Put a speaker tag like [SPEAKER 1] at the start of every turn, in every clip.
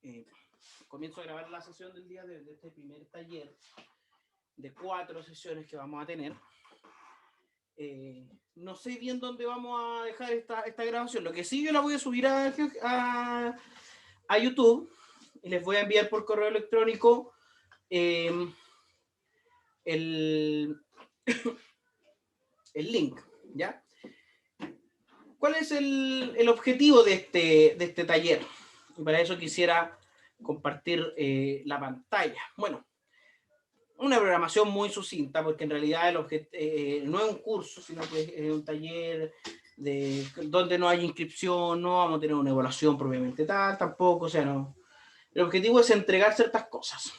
[SPEAKER 1] Eh, Comienzo a grabar la sesión del día de este primer taller de 4 sesiones que vamos a tener. No sé bien dónde vamos a dejar esta grabación. Lo que sí, yo la voy a subir a YouTube y les voy a enviar por correo electrónico el, el link, ¿ya? ¿Cuál es el objetivo de este taller? Y para eso quisiera compartir la pantalla. Bueno, una programación muy sucinta, porque en realidad no es un curso, sino que es un taller donde no hay inscripción, no vamos a tener una evaluación propiamente tal, tampoco, o sea, no. El objetivo es entregar ciertas cosas.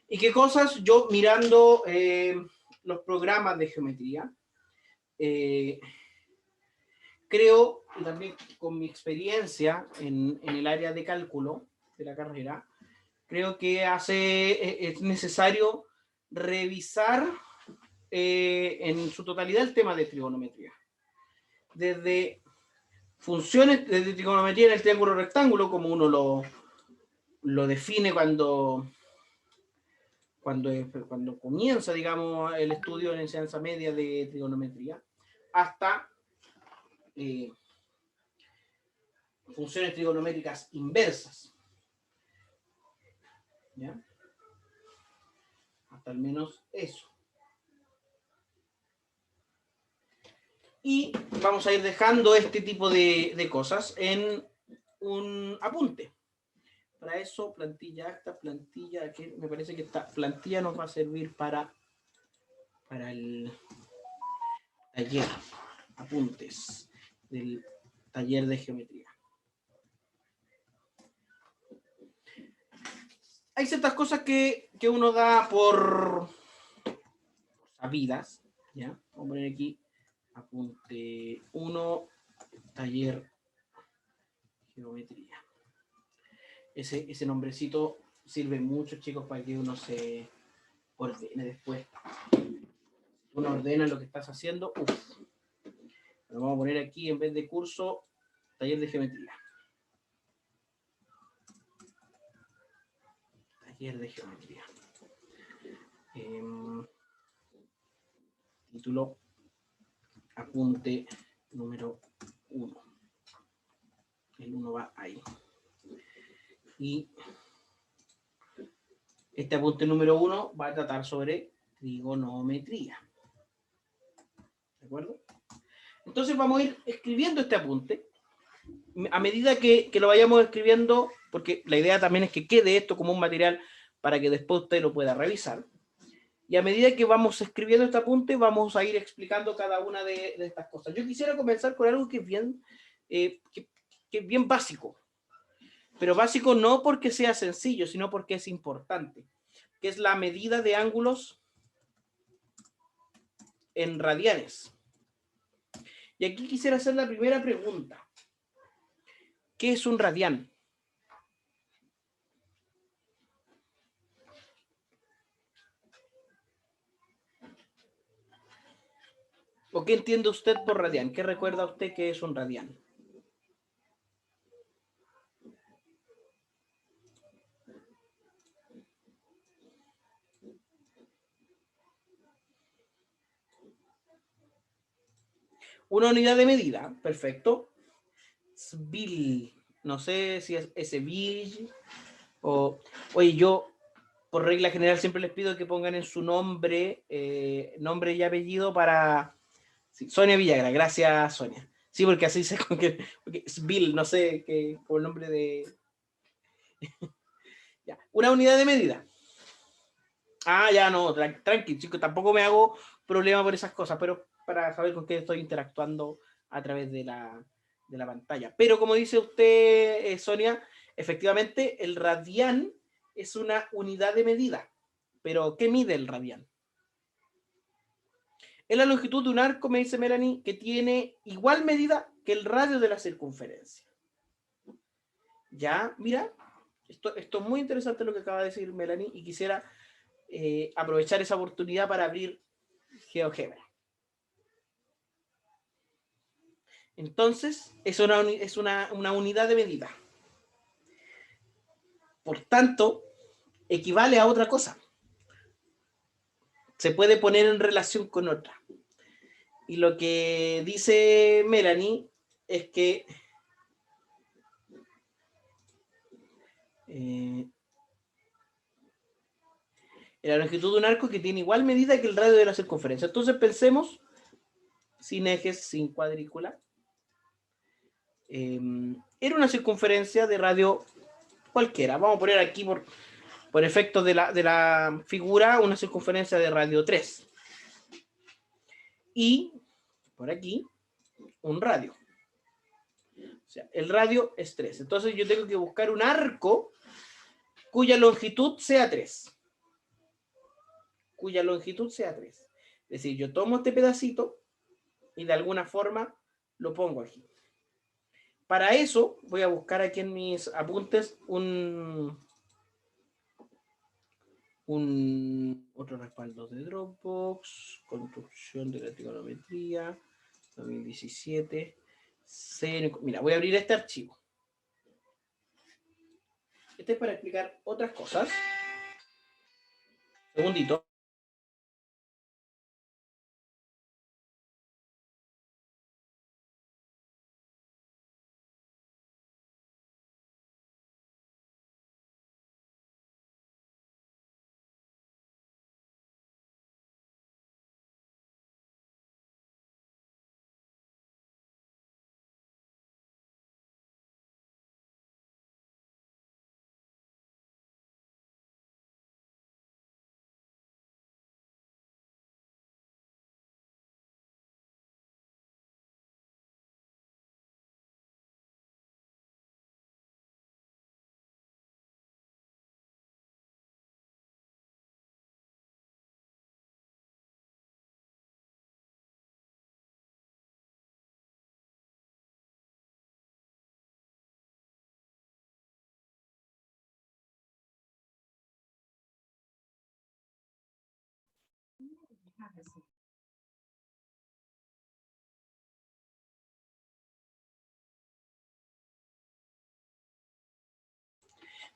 [SPEAKER 1] ¿Y qué cosas? Yo mirando los programas de geometría, creo, y también con mi experiencia en el área de cálculo de la carrera, creo que es necesario revisar en su totalidad el tema de trigonometría. Desde funciones de trigonometría en el triángulo rectángulo, como uno lo define cuando comienza, digamos, el estudio en enseñanza media de trigonometría, hasta funciones trigonométricas inversas. ¿Ya? Hasta al menos eso. Y vamos a ir dejando este tipo de cosas en un apunte. Para eso, esta plantilla, que me parece que esta plantilla nos va a servir para el taller, apuntes del taller de geometría. Hay ciertas cosas que uno da por sabidas, ¿ya? Vamos a poner aquí apunte 1, taller geometría. Ese nombrecito sirve mucho, chicos, para que uno se ordene después. Uno ordena lo que estás haciendo. Lo vamos a poner aquí en vez de curso, taller de geometría. Taller de geometría. Título, apunte número 1. El 1 va ahí. Y este apunte número 1 va a tratar sobre trigonometría. ¿De acuerdo? Entonces vamos a ir escribiendo este apunte. A medida que lo vayamos escribiendo, porque la idea también es que quede esto como un material para que después usted lo pueda revisar. Y a medida que vamos escribiendo este apunte, vamos a ir explicando cada una de estas cosas. Yo quisiera comenzar con algo que es bien, que es bien básico. Pero básico no porque sea sencillo, sino porque es importante, que es la medida de ángulos en radianes. Y aquí quisiera hacer la primera pregunta. ¿Qué es un radián? ¿O qué entiende usted por radián? ¿Qué recuerda usted que es un radián? Una unidad de medida, perfecto. Svil, no sé si es Svil o... Oye, yo por regla general siempre les pido que pongan en su nombre, nombre y apellido para... Sí, Sonia Villagra, gracias Sonia. Sí, porque así se... Porque Svil, no sé, que por el nombre de... Ya. Una unidad de medida. Ah, ya no, tranqui, chicos, tampoco me hago problema por esas cosas, pero para saber con qué estoy interactuando a través de la pantalla. Pero como dice usted, Sonia, efectivamente el radián es una unidad de medida. Pero, ¿qué mide el radián? Es la longitud de un arco, me dice Melanie, que tiene igual medida que el radio de la circunferencia. Ya, mira, esto es muy interesante lo que acaba de decir Melanie y quisiera aprovechar esa oportunidad para abrir GeoGebra. Entonces, es una unidad de medida. Por tanto, equivale a otra cosa. Se puede poner en relación con otra. Y lo que dice Melanie es que la longitud de un arco que tiene igual medida que el radio de la circunferencia. Entonces pensemos, sin ejes, sin cuadrícula, era una circunferencia de radio cualquiera. Vamos a poner aquí por efectos de la figura una circunferencia de radio 3. Y por aquí un radio. O sea, el radio es 3. Entonces yo tengo que buscar un arco cuya longitud sea 3. Cuya longitud sea 3. Es decir, yo tomo este pedacito y de alguna forma lo pongo aquí. Para eso voy a buscar aquí en mis apuntes otro respaldo de Dropbox, construcción de la trigonometría, 2017. Mira, voy a abrir este archivo. Este es para explicar otras cosas. Segundito.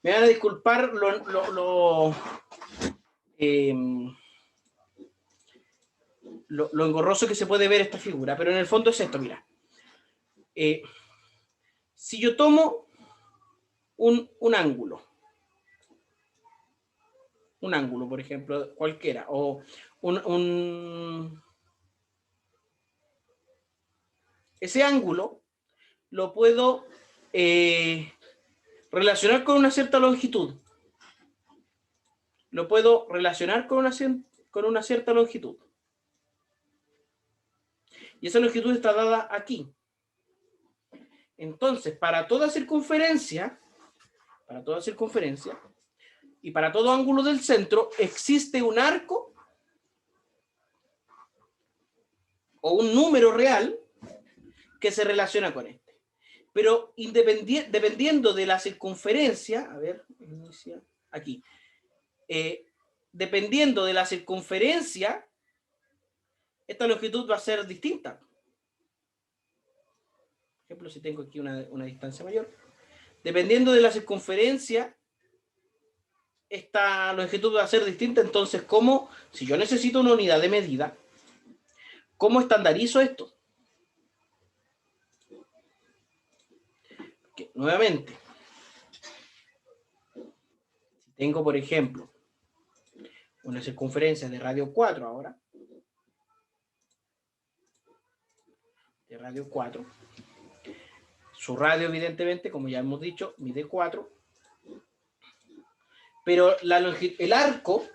[SPEAKER 1] Me van a disculpar lo engorroso que se puede ver esta figura, pero en el fondo es esto, mira. Si yo tomo un ángulo, por ejemplo, cualquiera, o ese ángulo lo puedo relacionar con una cierta longitud. Lo puedo relacionar con una cierta longitud. Y esa longitud está dada aquí. Entonces, para toda circunferencia y para todo ángulo del centro, existe un arco o un número real que se relaciona con este. Pero dependiendo de la circunferencia, a ver, inicia aquí, dependiendo de la circunferencia, esta longitud va a ser distinta. Por ejemplo, si tengo aquí una distancia mayor, dependiendo de la circunferencia, esta longitud va a ser distinta. Entonces, ¿cómo? Si yo necesito una unidad de medida, ¿cómo estandarizo esto? Que, nuevamente, si tengo, por ejemplo, una circunferencia de radio 4 ahora, de radio 4, su radio, evidentemente, como ya hemos dicho, mide 4, pero el arco,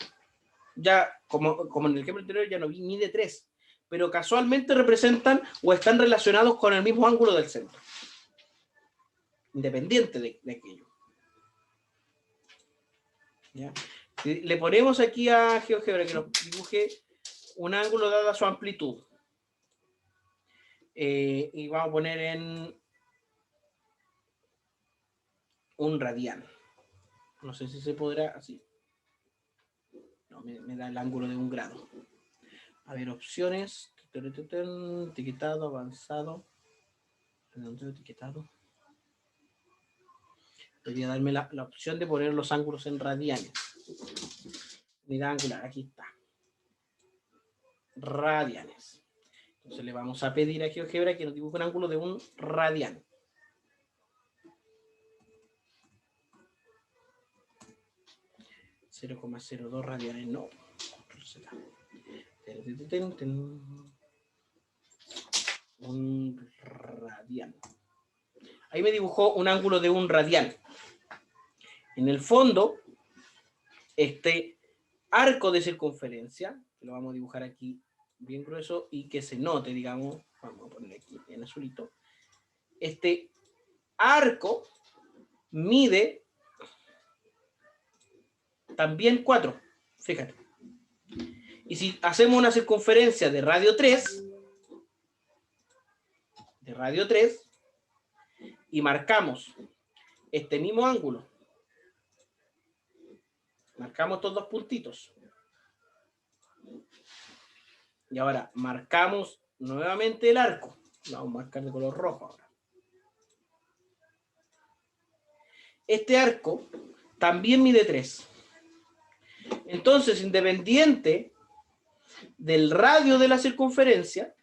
[SPEAKER 1] ya como en el ejemplo anterior, ya no mide 3, pero casualmente representan o están relacionados con el mismo ángulo del centro, independiente de aquello. ¿Ya? Le ponemos aquí a GeoGebra que nos dibuje un ángulo dada su amplitud. Y vamos a poner en un radian. No sé si se podrá así. No, me da el ángulo de 1 grado. A ver, opciones. Etiquetado, avanzado. Etiquetado. Debería darme la opción de poner los ángulos en radianes. Unidad angular, aquí está. Radianes. Entonces le vamos a pedir a GeoGebra que nos dibuje un ángulo de un radian. .02 radianes, no. Un radian. Ahí me dibujó un ángulo de un radian. En el fondo, este arco de circunferencia, que lo vamos a dibujar aquí bien grueso y que se note, digamos, vamos a poner aquí en azulito. Este arco mide también 4, fíjate. Y si hacemos una circunferencia de radio 3, y marcamos este mismo ángulo, marcamos estos dos puntitos, y ahora marcamos nuevamente el arco, lo vamos a marcar de color rojo ahora. Este arco también mide 3. Entonces, independiente del radio de la circunferencia,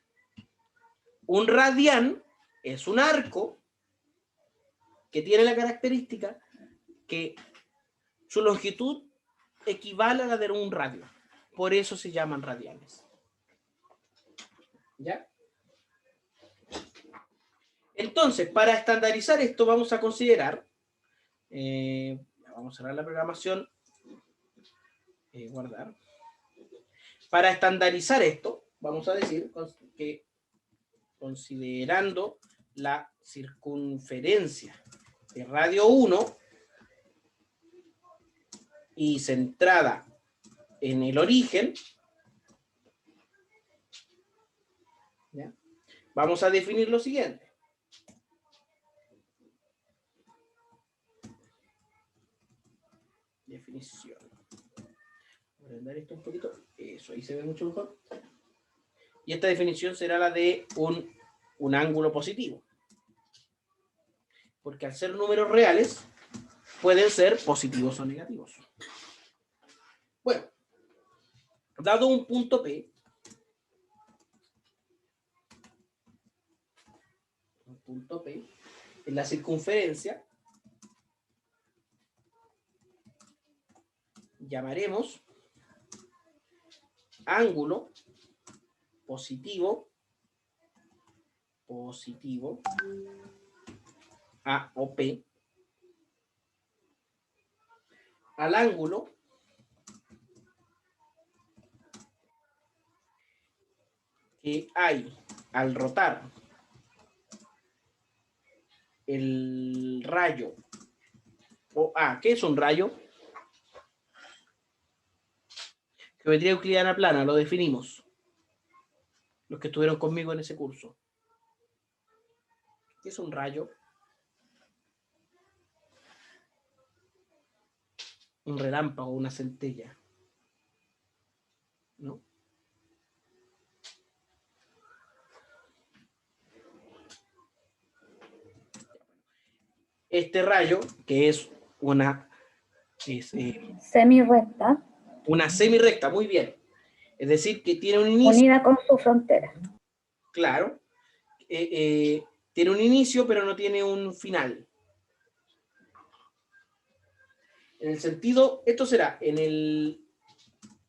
[SPEAKER 1] un radian es un arco que tiene la característica que su longitud equivale a la de un radio. Por eso se llaman radianes. ¿Ya? Entonces, para estandarizar esto, vamos a considerar, vamos a cerrar la programación, guardar. Para estandarizar esto, vamos a decir que considerando la circunferencia de radio 1 y centrada en el origen, ¿ya? Vamos a definir lo siguiente. Definición. Voy a agrandar esto un poquito. Eso, ahí se ve mucho mejor. Y esta definición será la de un ángulo positivo. Porque al ser números reales, pueden ser positivos o negativos. Bueno, dado un punto P, en la circunferencia, llamaremos ángulo positivo A o P al ángulo que hay al rotar el rayo OA. ¿Qué es un rayo? Geometría euclidiana plana, lo definimos. Los que estuvieron conmigo en ese curso. ¿Qué es un rayo? Un relámpago, una centella, ¿no? Este rayo, que es una
[SPEAKER 2] semirrecta.
[SPEAKER 1] Una semirrecta, muy bien. Es decir, que tiene un inicio.
[SPEAKER 2] Unida con su frontera.
[SPEAKER 1] Claro. Tiene un inicio, pero no tiene un final. En el sentido, esto será en el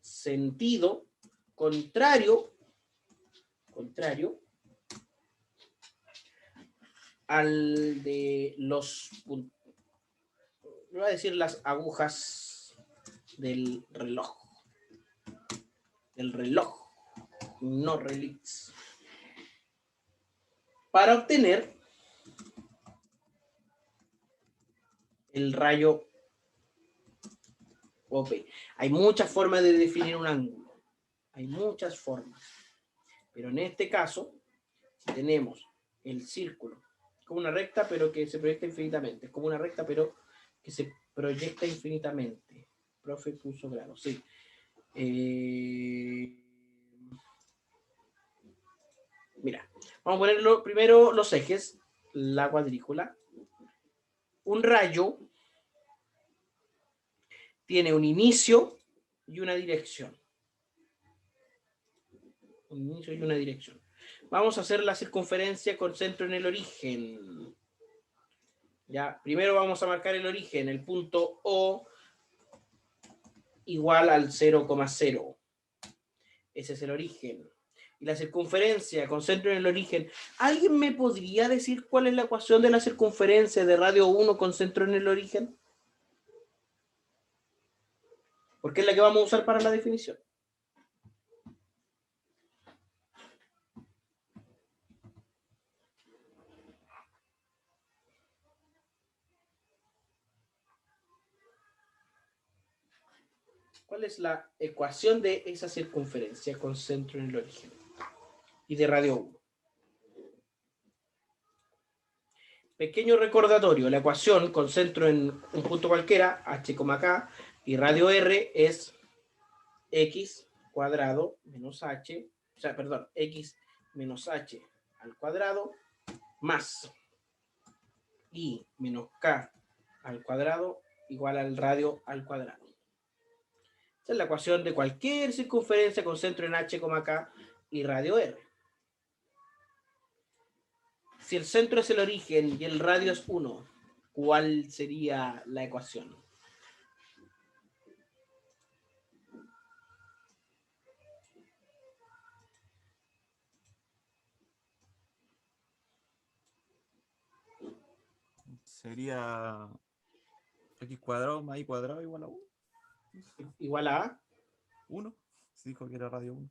[SPEAKER 1] sentido contrario al de los, voy a decir las agujas del reloj. No relix. Para obtener el rayo OP. Hay muchas formas de definir un ángulo. Hay muchas formas. Pero en este caso, si tenemos el círculo como una recta, pero que se proyecta infinitamente. Es como una recta, pero que se proyecta infinitamente. Profe puso grado, sí. Mira, vamos a poner primero los ejes, la cuadrícula. Un rayo tiene un inicio y una dirección. Un inicio y una dirección. Vamos a hacer la circunferencia con centro en el origen. Ya, primero vamos a marcar el origen, el punto O igual al 0,0. Ese es el origen. Y la circunferencia con centro en el origen. ¿Alguien me podría decir cuál es la ecuación de la circunferencia de radio 1 con centro en el origen? Porque es la que vamos a usar para la definición. ¿Cuál es la ecuación de esa circunferencia con centro en el origen? Y de radio 1. Pequeño recordatorio, la ecuación con centro en un punto cualquiera, h, k, y radio r es x cuadrado menos h, o sea, perdón, x menos h al cuadrado más i menos k al cuadrado igual al radio al cuadrado. Esa es la ecuación de cualquier circunferencia con centro en h, k y radio r. Si el centro es el origen y el radio es 1, ¿cuál sería la ecuación?
[SPEAKER 2] Sería x cuadrado más y cuadrado igual a 1.
[SPEAKER 1] Igual a
[SPEAKER 2] 1. Se dijo que era radio 1.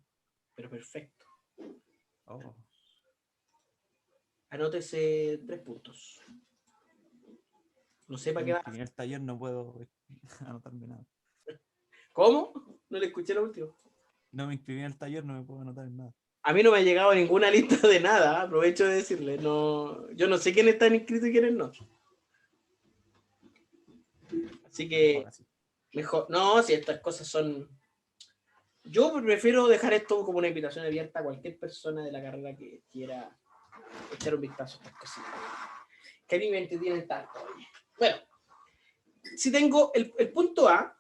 [SPEAKER 1] pero perfecto.
[SPEAKER 2] Oh.
[SPEAKER 1] Anótese 3 puntos. No sé para
[SPEAKER 2] No
[SPEAKER 1] qué
[SPEAKER 2] me
[SPEAKER 1] va.
[SPEAKER 2] inscribí en el taller, no puedo anotarme nada.
[SPEAKER 1] ¿Cómo? No le escuché lo último.
[SPEAKER 2] No me inscribí en el taller, no me puedo anotar en nada.
[SPEAKER 1] A mí no me ha llegado ninguna lista de nada. Aprovecho de decirle. No, yo no sé quiénes están inscritos y quiénes no. Así que
[SPEAKER 2] Mejor así.
[SPEAKER 1] mejor. No, si estas cosas son. Yo prefiero dejar esto como una invitación abierta a cualquier persona de la carrera que quiera echar un vistazo a estas cositas. Que a mí me entretienen tanto. Bueno, si tengo el punto A,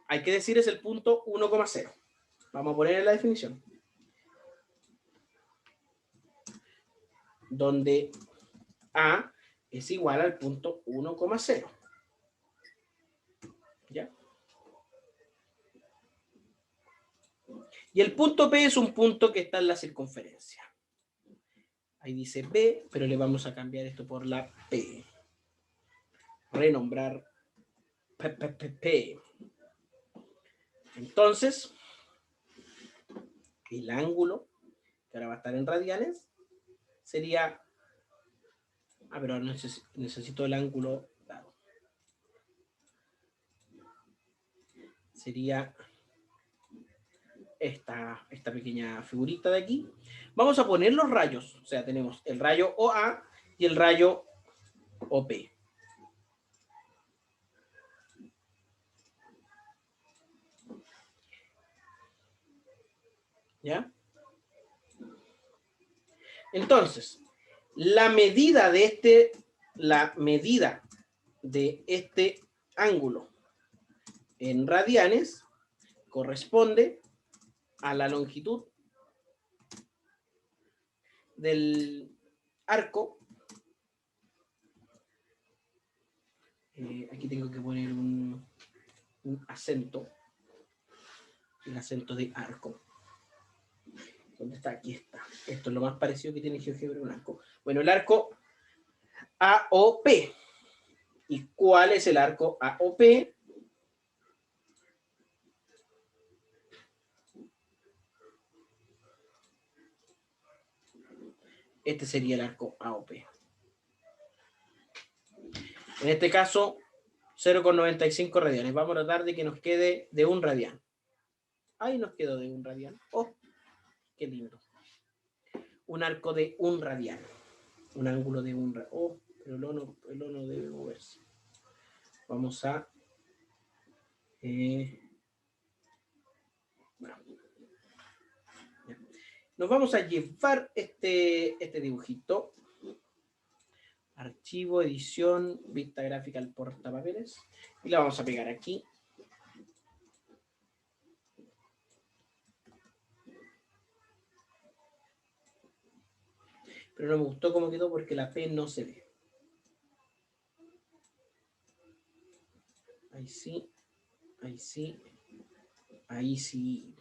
[SPEAKER 1] hay que decir es el punto 1,0. Vamos a poner en la definición. Donde A es igual al punto 1,0. ¿Ya? Y el punto P es un punto que está en la circunferencia. Ahí dice B, pero le vamos a cambiar esto por la P. Renombrar P. Entonces, el ángulo, que ahora va a estar en radianes, sería... Ah, pero necesito el ángulo dado. Sería esta pequeña figurita de aquí. Vamos a poner los rayos. O sea, tenemos el rayo OA y el rayo OP. ¿Ya? Entonces, la medida de este ángulo en radianes corresponde a la longitud del arco. Aquí tengo que poner un acento, el acento de arco. ¿Dónde está? Aquí está. Esto es lo más parecido que tiene GeoGebra un arco. Bueno, el arco AOP. ¿Y cuál es el arco AOP? Este sería el arco AOP. En este caso, 0,95 radianes. Vamos a tratar de que nos quede de 1 radian. Ahí nos quedó de 1 radian. ¡Oh! ¡Qué lindo! Un arco de 1 radian. Un ángulo de 1 radian. ¡Oh! Pero el ono debe moverse. Vamos a... bueno. Nos vamos a llevar este dibujito archivo, edición, vista gráfica al portapapeles. Y la vamos a pegar aquí. Pero no me gustó cómo quedó porque la P no se ve. Ahí sí. Ahí sí. Ahí sí.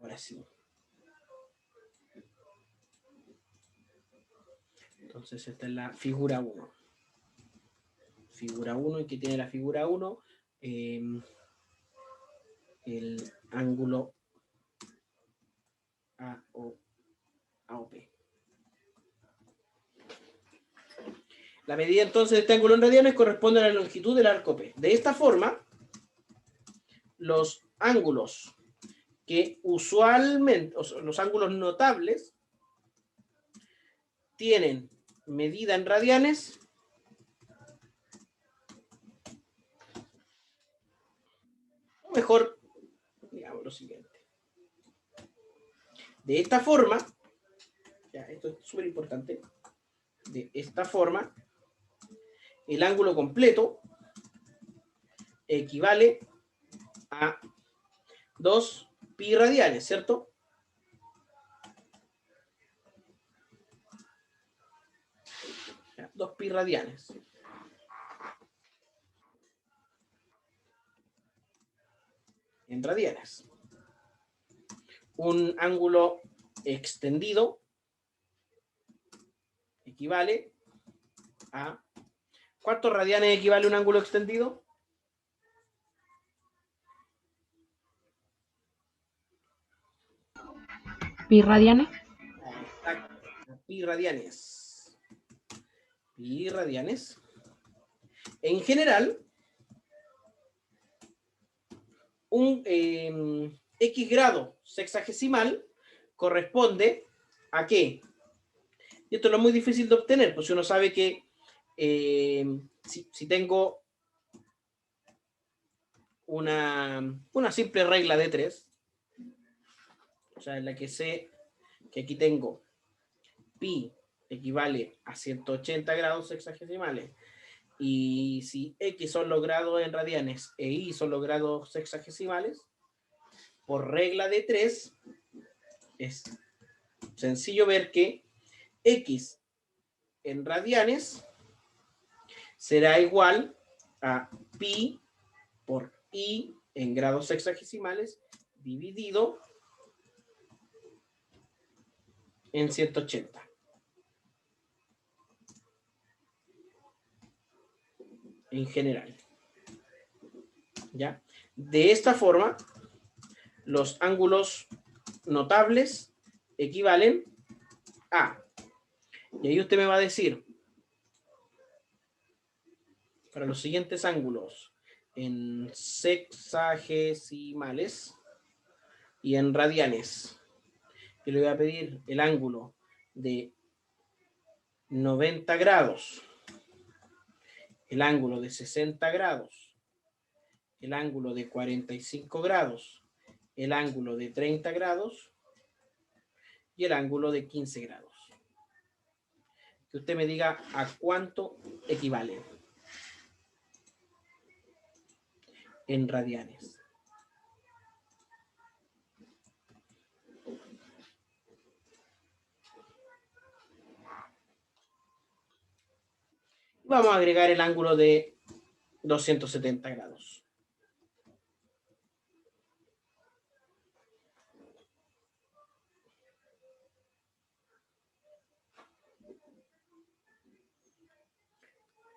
[SPEAKER 1] Ahora sí. Entonces esta es la figura 1. Figura 1, ¿y qué tiene la figura 1? El ángulo AOP. La medida entonces de este ángulo en radianes corresponde a la longitud del arco P. De esta forma, los ángulos que usualmente, o sea, los ángulos notables, tienen medida en radianes o mejor, digamos lo siguiente. De esta forma, ya, esto es súper importante, de esta forma, el ángulo completo equivale a 2 pi radianes, ¿cierto? Ya, 2 pi radianes. En radianes. Un ángulo extendido equivale a... ¿Cuántos radianes equivale un ángulo extendido?
[SPEAKER 3] ¿Pi radianes?
[SPEAKER 1] Pi radianes. Pi radianes. En general, un X grado sexagesimal corresponde a qué? Y esto no es muy difícil de obtener, pues uno sabe que si tengo una simple regla de 3, o sea, en la que sé que aquí tengo pi equivale a 180 grados sexagesimales, y si x son los grados en radianes e y son los grados sexagesimales, por regla de 3, es sencillo ver que x en radianes será igual a pi por i en grados sexagesimales dividido en 180. En general. ¿Ya? De esta forma, los ángulos notables equivalen a... Y ahí usted me va a decir, para los siguientes ángulos, en sexagesimales y en radianes, yo le voy a pedir el ángulo de 90 grados, el ángulo de 60 grados, el ángulo de 45 grados, el ángulo de 30 grados y el ángulo de 15 grados. Que usted me diga a cuánto equivale en radianes. Vamos a agregar el ángulo de 270 grados.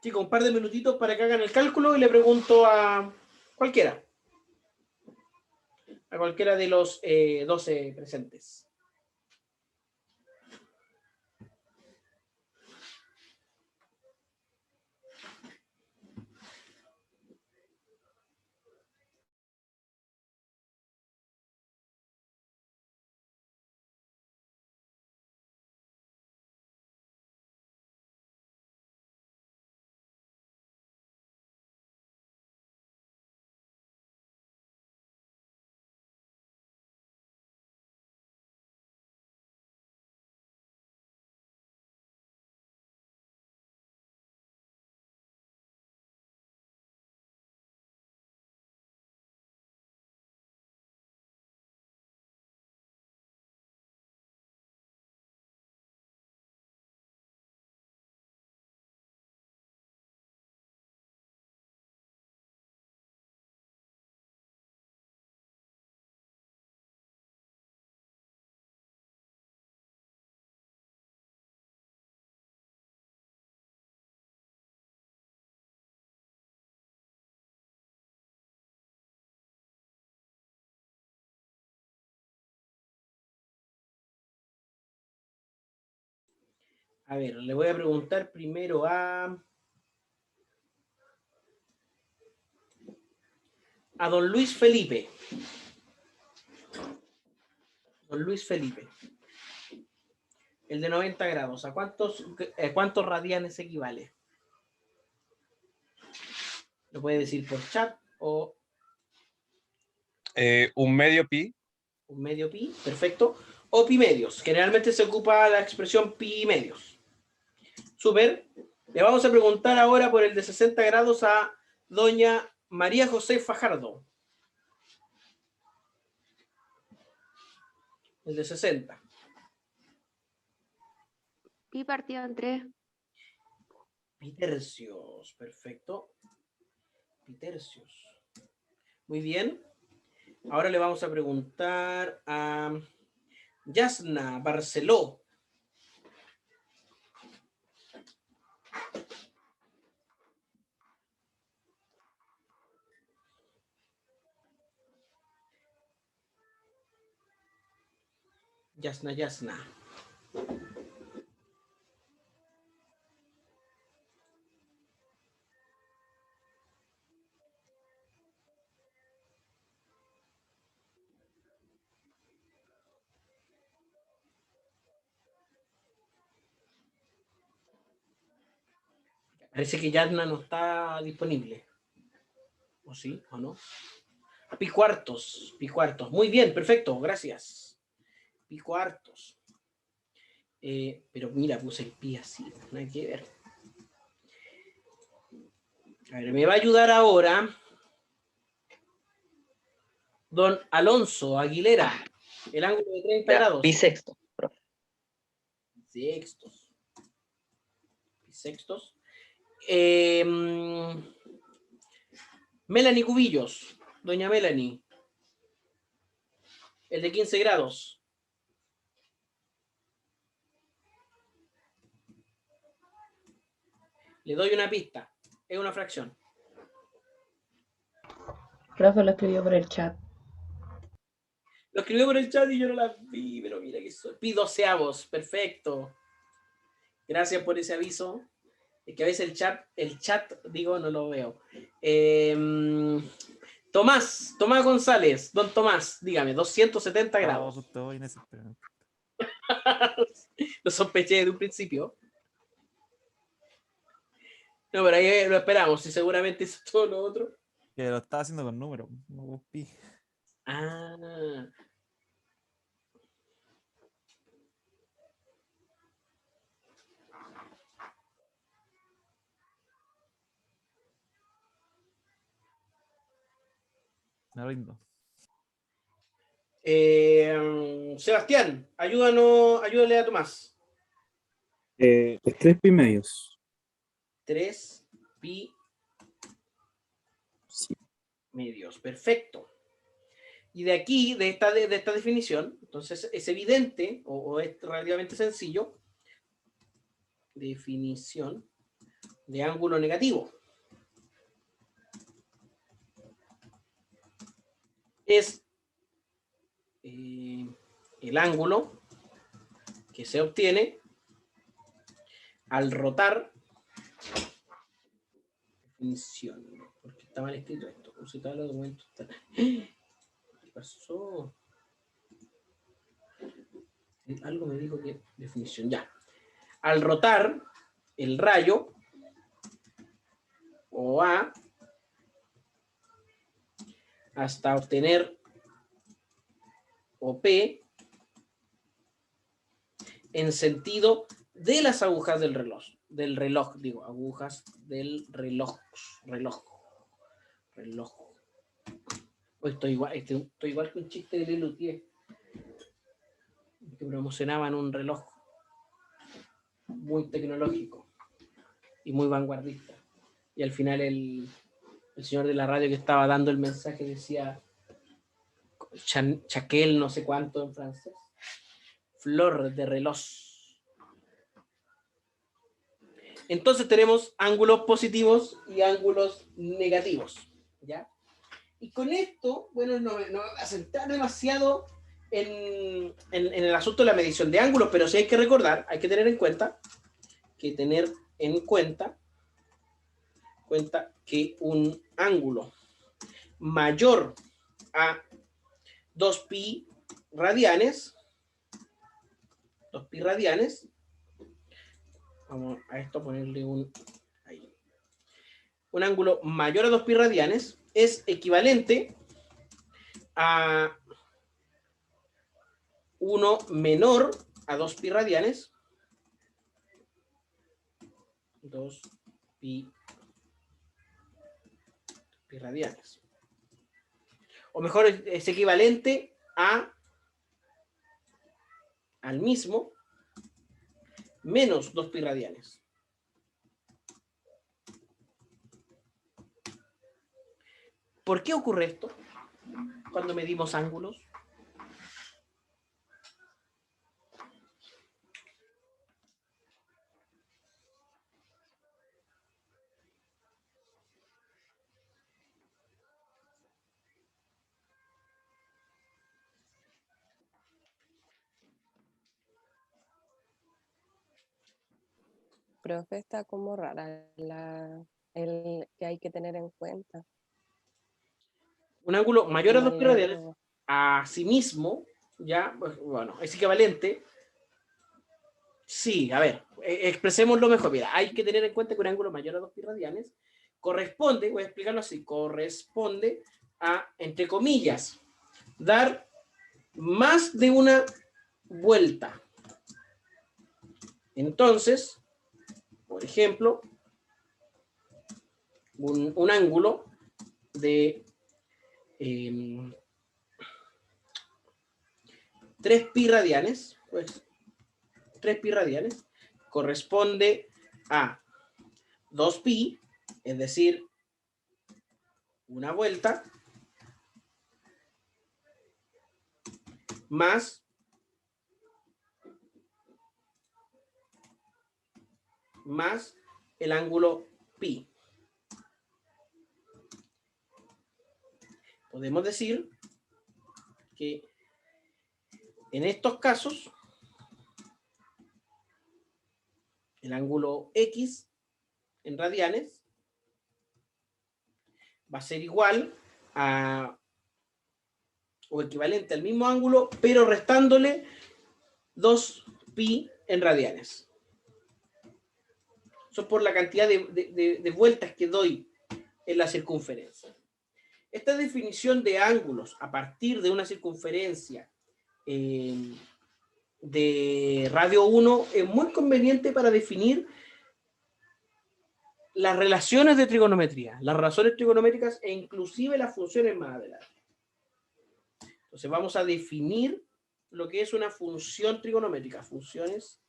[SPEAKER 1] Chicos, un par de minutitos para que hagan el cálculo y le pregunto a cualquiera de los 12 presentes. A ver, le voy a preguntar primero a don Luis Felipe. Don Luis Felipe. El de 90 grados. ¿A cuántos radianes equivale? Lo puede decir por chat o
[SPEAKER 3] Un medio pi.
[SPEAKER 1] un medio pi, perfecto. O pi medios. Generalmente se ocupa la expresión pi medios. Súper. Le vamos a preguntar ahora por el de 60 grados a doña María José Fajardo. El de 60.
[SPEAKER 4] Pi partido en 3.
[SPEAKER 1] Pi tercios. Perfecto. Pi tercios. Muy bien. Ahora le vamos a preguntar a Yasna Barceló. Yasna. Parece que Yasna no está disponible. ¿O sí? ¿O no? Pi cuartos. Muy bien, perfecto, gracias. Pi cuartos. Pero mira, puse el pi así, no hay que ver. A ver, me va a ayudar ahora don Alonso Aguilera. El ángulo de 30 grados.
[SPEAKER 5] Bisexto, profe.
[SPEAKER 1] Bisextos. Melanie Cubillos. Doña Melanie. El de 15 grados. Le doy una pista. Es una fracción.
[SPEAKER 6] Profe lo escribió por el chat.
[SPEAKER 1] Lo escribió por el chat y yo no la vi, pero mira que soy. Pi doceavos. Perfecto. Gracias por ese aviso. Es que a veces el chat, digo, no lo veo. Tomás González, don Tomás, dígame, 270 grados.
[SPEAKER 2] Estoy en ese experimento.
[SPEAKER 1] Lo sospeché desde un principio. No, pero ahí lo esperamos, y seguramente hizo todo lo otro.
[SPEAKER 2] Que lo estaba haciendo con números, no con pi.
[SPEAKER 1] Ah.
[SPEAKER 2] Me rindo.
[SPEAKER 1] Sebastián, ayúdale a Tomás.
[SPEAKER 7] 3 pi medios.
[SPEAKER 1] 3 pi
[SPEAKER 7] Sí.
[SPEAKER 1] medios, perfecto. Y de aquí, de esta definición, entonces es evidente, o es relativamente sencillo, definición de ángulo negativo. Es el ángulo que se obtiene al rotar, definición, porque está mal escrito esto, consultar los documentos. ¿Qué pasó? Algo me dijo que definición, ya. Al rotar el rayo o A hasta obtener OP en sentido de las agujas del reloj, agujas del reloj. Hoy estoy igual que un chiste de Lelutier que promocionaban un reloj muy tecnológico y muy vanguardista. Y al final el señor de la radio que estaba dando el mensaje decía chaquel no sé cuánto en francés. Flor de reloj. Entonces tenemos ángulos positivos y ángulos negativos, ¿ya? Y con esto, bueno, no me voy a centrar demasiado en el asunto de la medición de ángulos, pero sí hay que recordar, hay que tener en cuenta que tener en cuenta que un ángulo mayor a 2pi radianes, vamos a esto ponerle un ángulo mayor a 2pi radianes es equivalente a 1 menor a 2pi radianes, 2pi radianes. O mejor, es equivalente al mismo menos 2pi radianes. ¿Por qué ocurre esto cuando medimos ángulos?
[SPEAKER 3] Profe, está como rara el que hay que tener en cuenta.
[SPEAKER 1] Un ángulo mayor a
[SPEAKER 3] Como
[SPEAKER 1] 2pi radianes
[SPEAKER 3] leerlo.
[SPEAKER 1] a sí mismo, ya, pues, bueno, es equivalente. Sí, a ver, expresémoslo mejor. Mira, hay que tener en cuenta que un ángulo mayor a 2pi radianes corresponde, voy a explicarlo así, corresponde a, entre comillas, dar más de una vuelta. Entonces, por ejemplo, un ángulo de 3pi radianes, pues 3pi radianes corresponde a 2pi, es decir, una vuelta, más el ángulo pi. Podemos decir que en estos casos el ángulo X en radianes va a ser igual a o equivalente al mismo ángulo, pero restándole 2pi en radianes. Eso es por la cantidad de vueltas que doy en la circunferencia. Esta definición de ángulos a partir de una circunferencia de radio 1 es muy conveniente para definir las relaciones de trigonometría, las razones trigonométricas e inclusive las funciones más adelante. Entonces vamos a definir lo que es una función trigonométrica, funciones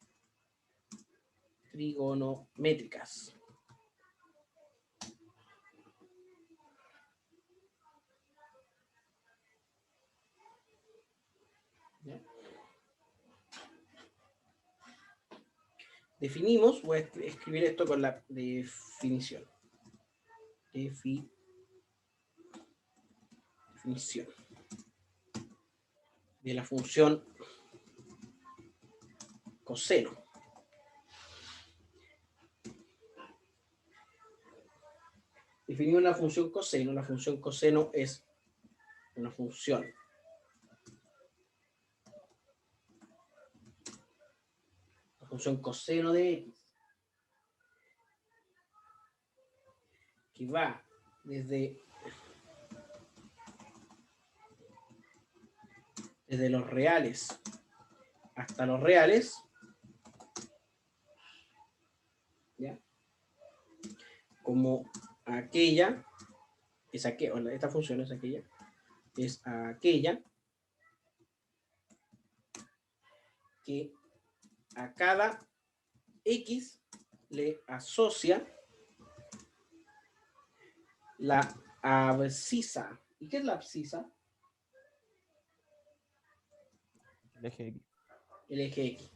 [SPEAKER 1] trigonométricas. ¿Ya? Definimos, voy a escribir esto con la definición. Definición de la función coseno. Definimos la función coseno. La función coseno es una función coseno de x que va desde los reales hasta los reales, ¿ya? Como aquella, esta función es aquella que a cada x le asocia la abscisa. ¿Y qué es la abscisa?
[SPEAKER 2] El eje X.
[SPEAKER 1] El eje X.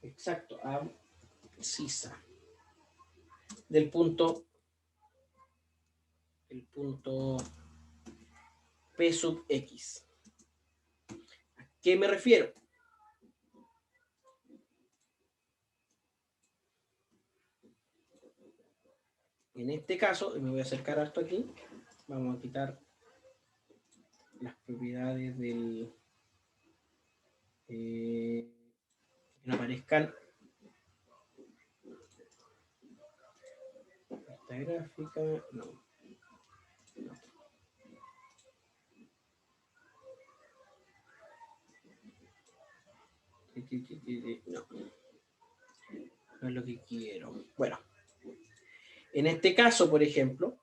[SPEAKER 1] Exacto, abscisa. Del punto, el punto P sub X. ¿A qué me refiero? En este caso, y me voy a acercar harto aquí, vamos a quitar las propiedades del... que no aparezcan esta gráfica, no. No, no es lo que quiero. Bueno, en este caso, por ejemplo,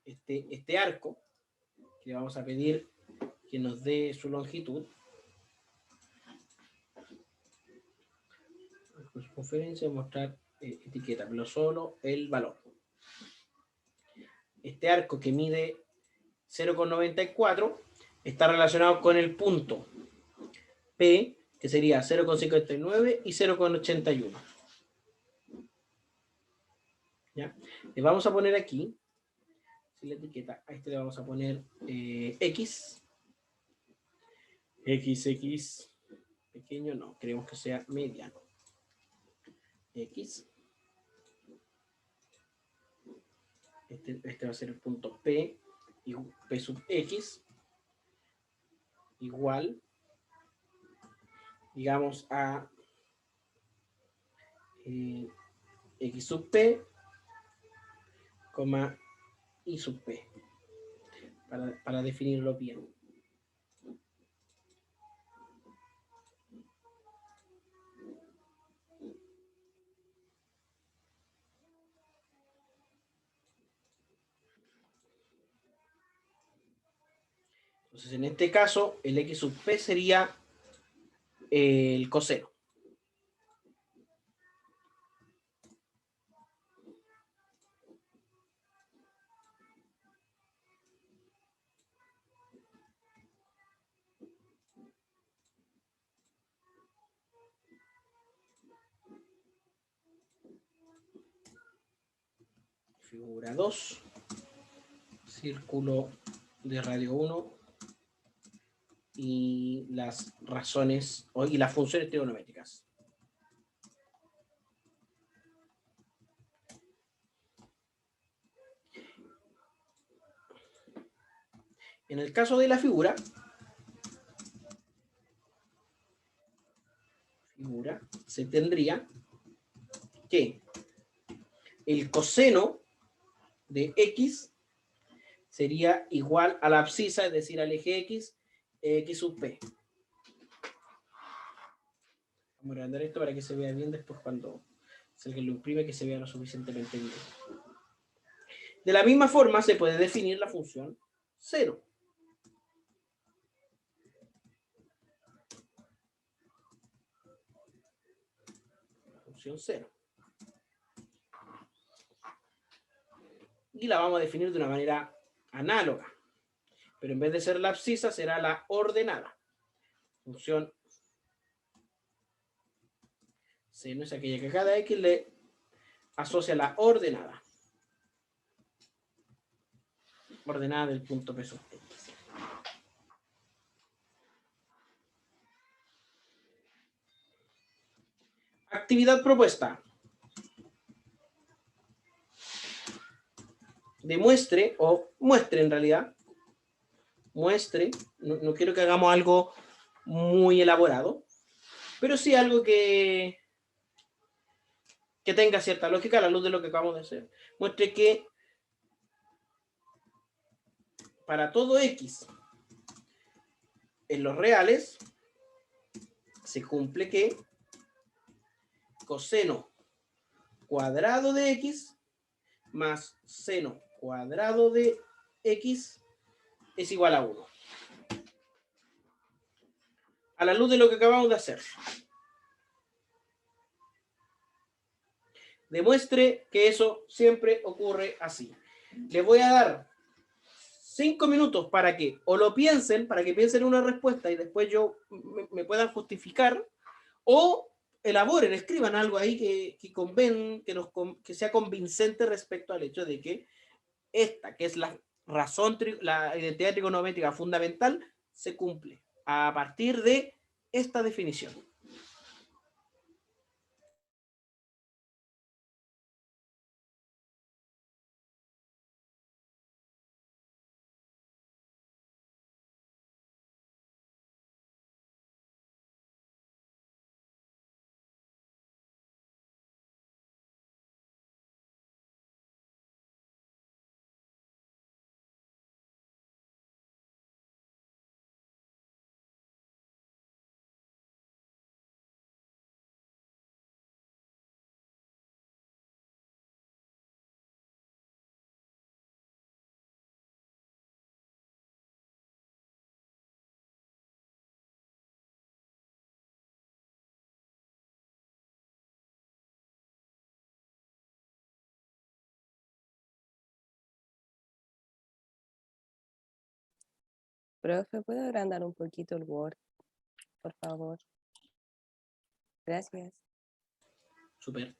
[SPEAKER 1] este arco, que le vamos a pedir que nos dé su longitud, con su conferencia, mostrar etiqueta, pero solo el valor. Este arco que mide 0,94 está relacionado con el punto P, que sería 0,59 y 0,81. ¿Ya? Le vamos a poner aquí, si la etiqueta, a este le vamos a poner X, pequeño no, queremos que sea mediano. X. Este va a ser el punto P, y P sub X, igual, digamos, a X sub P, coma Y sub P, para definirlo bien. Entonces, en este caso, el X sub P sería el coseno. Figura 2, círculo de radio 1 y las razones y las funciones trigonométricas. En el caso de la figura, se tendría que el coseno de X sería igual a la abscisa, es decir, al eje X, X sub P. Vamos a agrandar esto para que se vea bien después cuando se lo imprime, que se vea lo suficientemente bien. De la misma forma se puede definir la función 0. La función 0. Y la vamos a definir de una manera análoga. Pero en vez de ser la abscisa, será la ordenada. Función seno es aquella que a cada X le asocia la ordenada. Ordenada del punto P sub X. Actividad propuesta. Demuestre, o muestre en realidad, no quiero que hagamos algo muy elaborado, pero sí algo que tenga cierta lógica a la luz de lo que acabamos de hacer. Muestre que para todo X en los reales se cumple que coseno cuadrado de X más seno cuadrado de X es igual a 1. A la luz de lo que acabamos de hacer. Demuestre que eso siempre ocurre así. Les voy a dar 5 minutos para que o lo piensen, para que piensen una respuesta y después me puedan justificar, o elaboren, escriban algo ahí que sea convincente respecto al hecho de que esta, que es la razón, la identidad trigonométrica fundamental, se cumple a partir de esta definición.
[SPEAKER 3] Profe, ¿puedo agrandar un poquito el Word, por favor? Gracias.
[SPEAKER 1] Súper.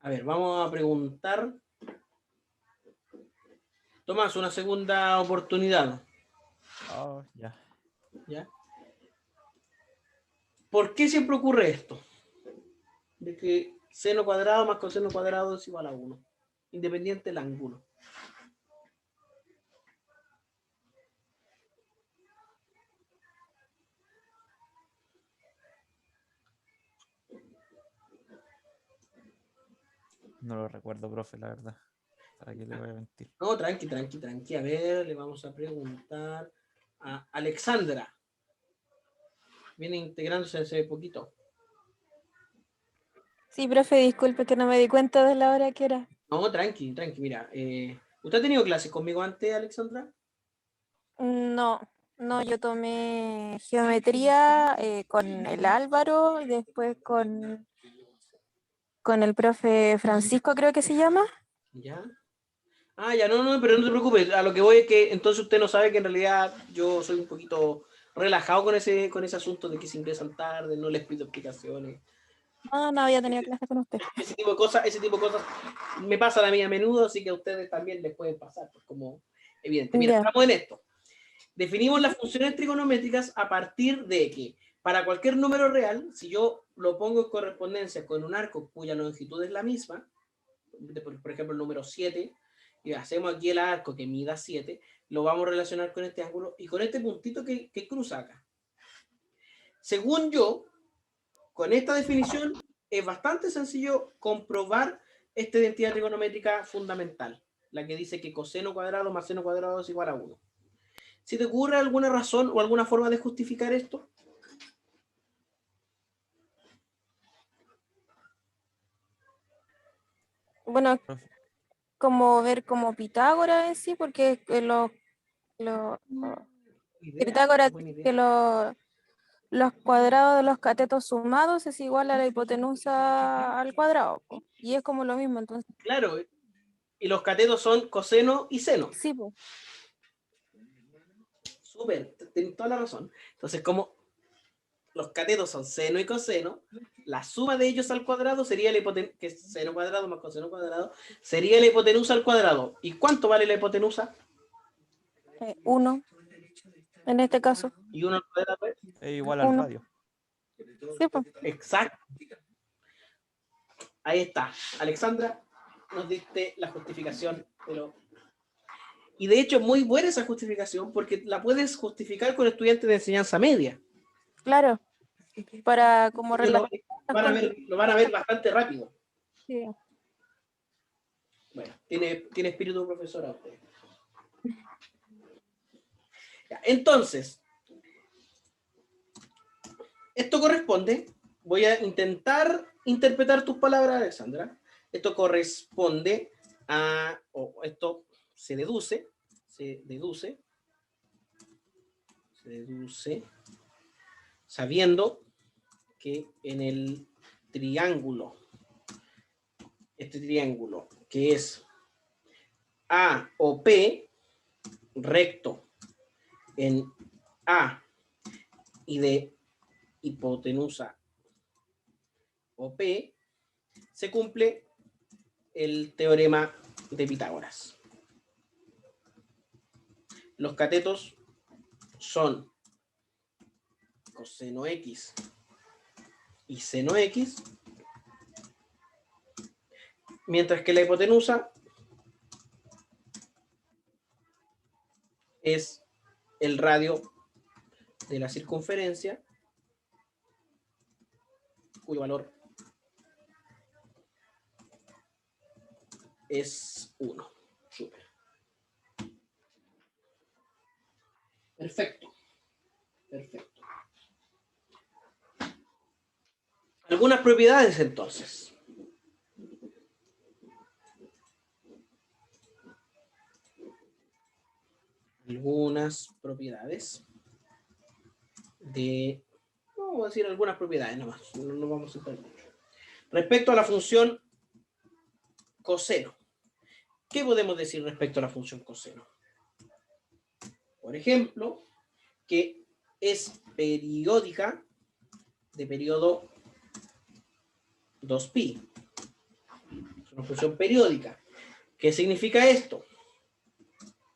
[SPEAKER 1] A ver, vamos a preguntar. Tomás, una segunda oportunidad.
[SPEAKER 2] Oh, ya.
[SPEAKER 1] ¿Ya? ¿Por qué siempre ocurre esto? De que seno cuadrado más coseno cuadrado es igual a 1, independiente del ángulo.
[SPEAKER 2] No lo recuerdo, profe, la verdad. ¿Para qué le voy a mentir?
[SPEAKER 1] No, tranqui, tranqui, tranqui. A ver, le vamos a preguntar a Alexandra. Viene integrándose hace poquito.
[SPEAKER 5] Sí, profe, disculpe que no me di cuenta de la hora que era.
[SPEAKER 1] No, tranqui, tranqui. Mira, ¿usted ha tenido clases conmigo antes, Alexandra?
[SPEAKER 5] No, no, yo tomé geometría con el Álvaro y después con el profe Francisco, creo que se llama.
[SPEAKER 1] ¿Ya? Ah, ya, no, no, pero no te preocupes. A lo que voy es que entonces usted no sabe que en realidad yo soy un poquito relajado con ese asunto de que se ingresan tarde, no les pido explicaciones.
[SPEAKER 5] No, no había tenido clase con usted.
[SPEAKER 1] Ese tipo de cosas me pasan a mí a menudo, así que a ustedes también les pueden pasar, pues como evidente. Mira,
[SPEAKER 5] Ya.
[SPEAKER 1] estamos en esto. Definimos las funciones trigonométricas a partir de que para cualquier número real, si yo lo pongo en correspondencia con un arco cuya longitud es la misma, por ejemplo el número 7, y hacemos aquí el arco que mida 7, lo vamos a relacionar con este ángulo y con este puntito que cruza acá. Según yo, con esta definición es bastante sencillo comprobar esta identidad trigonométrica fundamental, la que dice que coseno cuadrado más seno cuadrado es igual a 1. ¿Si te ocurre alguna razón o alguna forma de justificar esto?
[SPEAKER 5] Bueno,
[SPEAKER 2] Profe,
[SPEAKER 5] como ver como Pitágoras en sí, porque Pitágoras
[SPEAKER 1] Buena
[SPEAKER 5] que
[SPEAKER 1] idea.
[SPEAKER 5] los cuadrados de los catetos sumados es igual a la hipotenusa al cuadrado, po. Y es como lo mismo, entonces.
[SPEAKER 1] Claro, y los catetos son coseno y seno.
[SPEAKER 5] Sí, pues.
[SPEAKER 1] Súper, tienes toda la razón. Entonces, como los catetos son seno y coseno, la suma de ellos al cuadrado sería la hipotenusa, que es seno cuadrado más coseno cuadrado, sería la hipotenusa al cuadrado. ¿Y cuánto vale la hipotenusa?
[SPEAKER 5] 1, en este caso.
[SPEAKER 1] Y uno al cuadrado es
[SPEAKER 2] Es igual al
[SPEAKER 5] Uno.
[SPEAKER 2] radio.
[SPEAKER 5] Sí, pues.
[SPEAKER 1] exacto. Ahí está. Alexandra, nos diste la justificación, pero... Y de hecho, muy buena esa justificación, porque la puedes justificar con estudiantes de enseñanza media.
[SPEAKER 5] Claro. Para como
[SPEAKER 1] Ellos
[SPEAKER 5] relacionar
[SPEAKER 1] lo van a ver bastante rápido.
[SPEAKER 5] Sí.
[SPEAKER 1] Bueno, tiene espíritu profesora usted. Ya, entonces, esto corresponde, voy a intentar interpretar tus palabras, Alexandra. Esto corresponde a, o esto se deduce, sabiendo que en el triángulo, este triángulo que es A o P, recto en A y de hipotenusa o P, se cumple el teorema de Pitágoras. Los catetos son coseno X y seno X, mientras que la hipotenusa es el radio de la circunferencia, cuyo valor es 1. Súper. Perfecto. Perfecto. Algunas propiedades entonces. Algunas propiedades de... Vamos a decir algunas propiedades nomás. No vamos a entrar mucho. Respecto a la función coseno. ¿Qué podemos decir respecto a la función coseno? Por ejemplo, que es periódica de periodo 2pi. Es una función periódica. ¿Qué significa esto?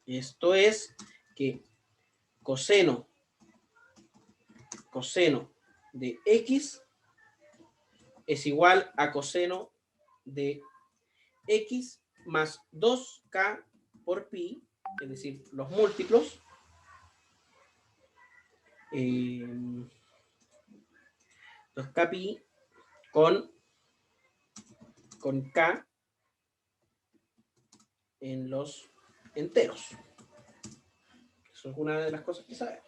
[SPEAKER 1] Esto es que coseno de x es igual a coseno de x más 2k por pi, es decir, los múltiplos, 2k pi con k en los enteros. Eso es una de las cosas que sabemos.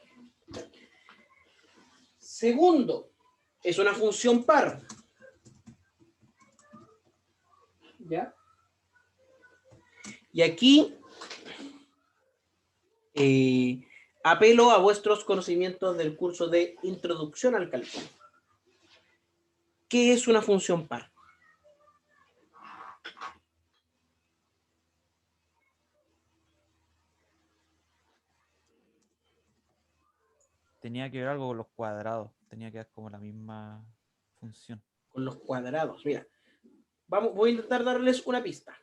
[SPEAKER 1] Segundo, es una función par. ¿Ya? Y aquí apelo a vuestros conocimientos del curso de Introducción al Cálculo. ¿Qué es una función par?
[SPEAKER 2] Tenía que ver algo con los cuadrados. Tenía que ver como la misma función.
[SPEAKER 1] Con los cuadrados. Mira, voy a intentar darles una pista.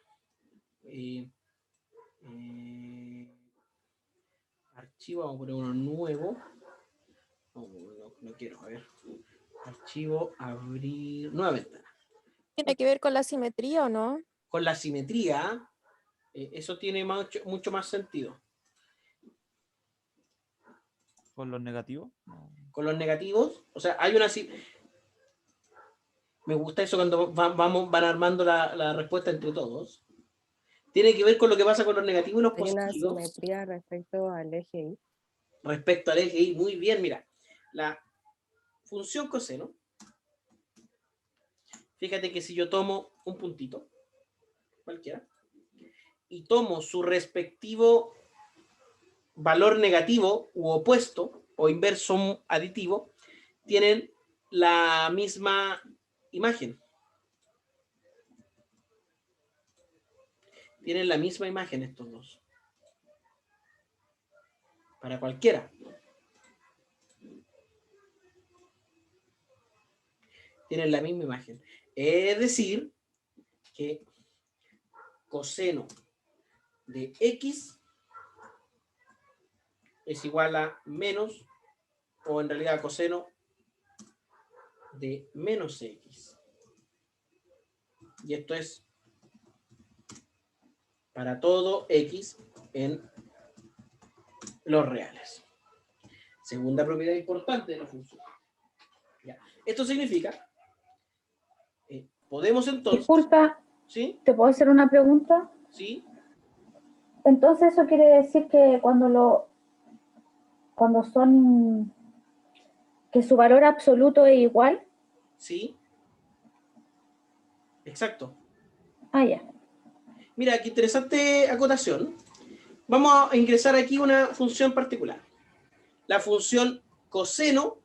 [SPEAKER 1] Archivo, vamos a poner uno nuevo. No quiero, a ver. Archivo, abrir, nueva ventana.
[SPEAKER 5] ¿Tiene que ver con la simetría o no?
[SPEAKER 1] Con la simetría, eso tiene mucho más sentido.
[SPEAKER 2] ¿Con los negativos? No.
[SPEAKER 1] Con los negativos, o sea, hay una... Me gusta eso cuando van armando la respuesta entre todos. Tiene que ver con lo que pasa con los negativos y los
[SPEAKER 3] Hay una
[SPEAKER 1] positivos.
[SPEAKER 3] simetría respecto al eje Y.
[SPEAKER 1] Respecto al eje Y, muy bien, mira. La función coseno, fíjate que si yo tomo un puntito, cualquiera, y tomo su respectivo valor negativo u opuesto o inverso aditivo, tienen la misma imagen. Tienen la misma imagen estos dos. para cualquiera. Tienen la misma imagen. Es decir, que coseno de x es igual a menos, o en realidad coseno de menos x. Y esto es para todo x en los reales. Segunda propiedad importante de la función. Ya. Esto significa, podemos entonces...
[SPEAKER 6] Disculpa,
[SPEAKER 1] ¿Sí?
[SPEAKER 6] ¿te puedo hacer una pregunta?
[SPEAKER 1] ¿Sí?
[SPEAKER 6] Entonces eso quiere decir que cuando son, que su valor absoluto es igual.
[SPEAKER 1] ¿Sí? Exacto.
[SPEAKER 6] Ah, ya.
[SPEAKER 1] Mira, qué interesante acotación. Vamos a ingresar aquí una función particular. La función coseno,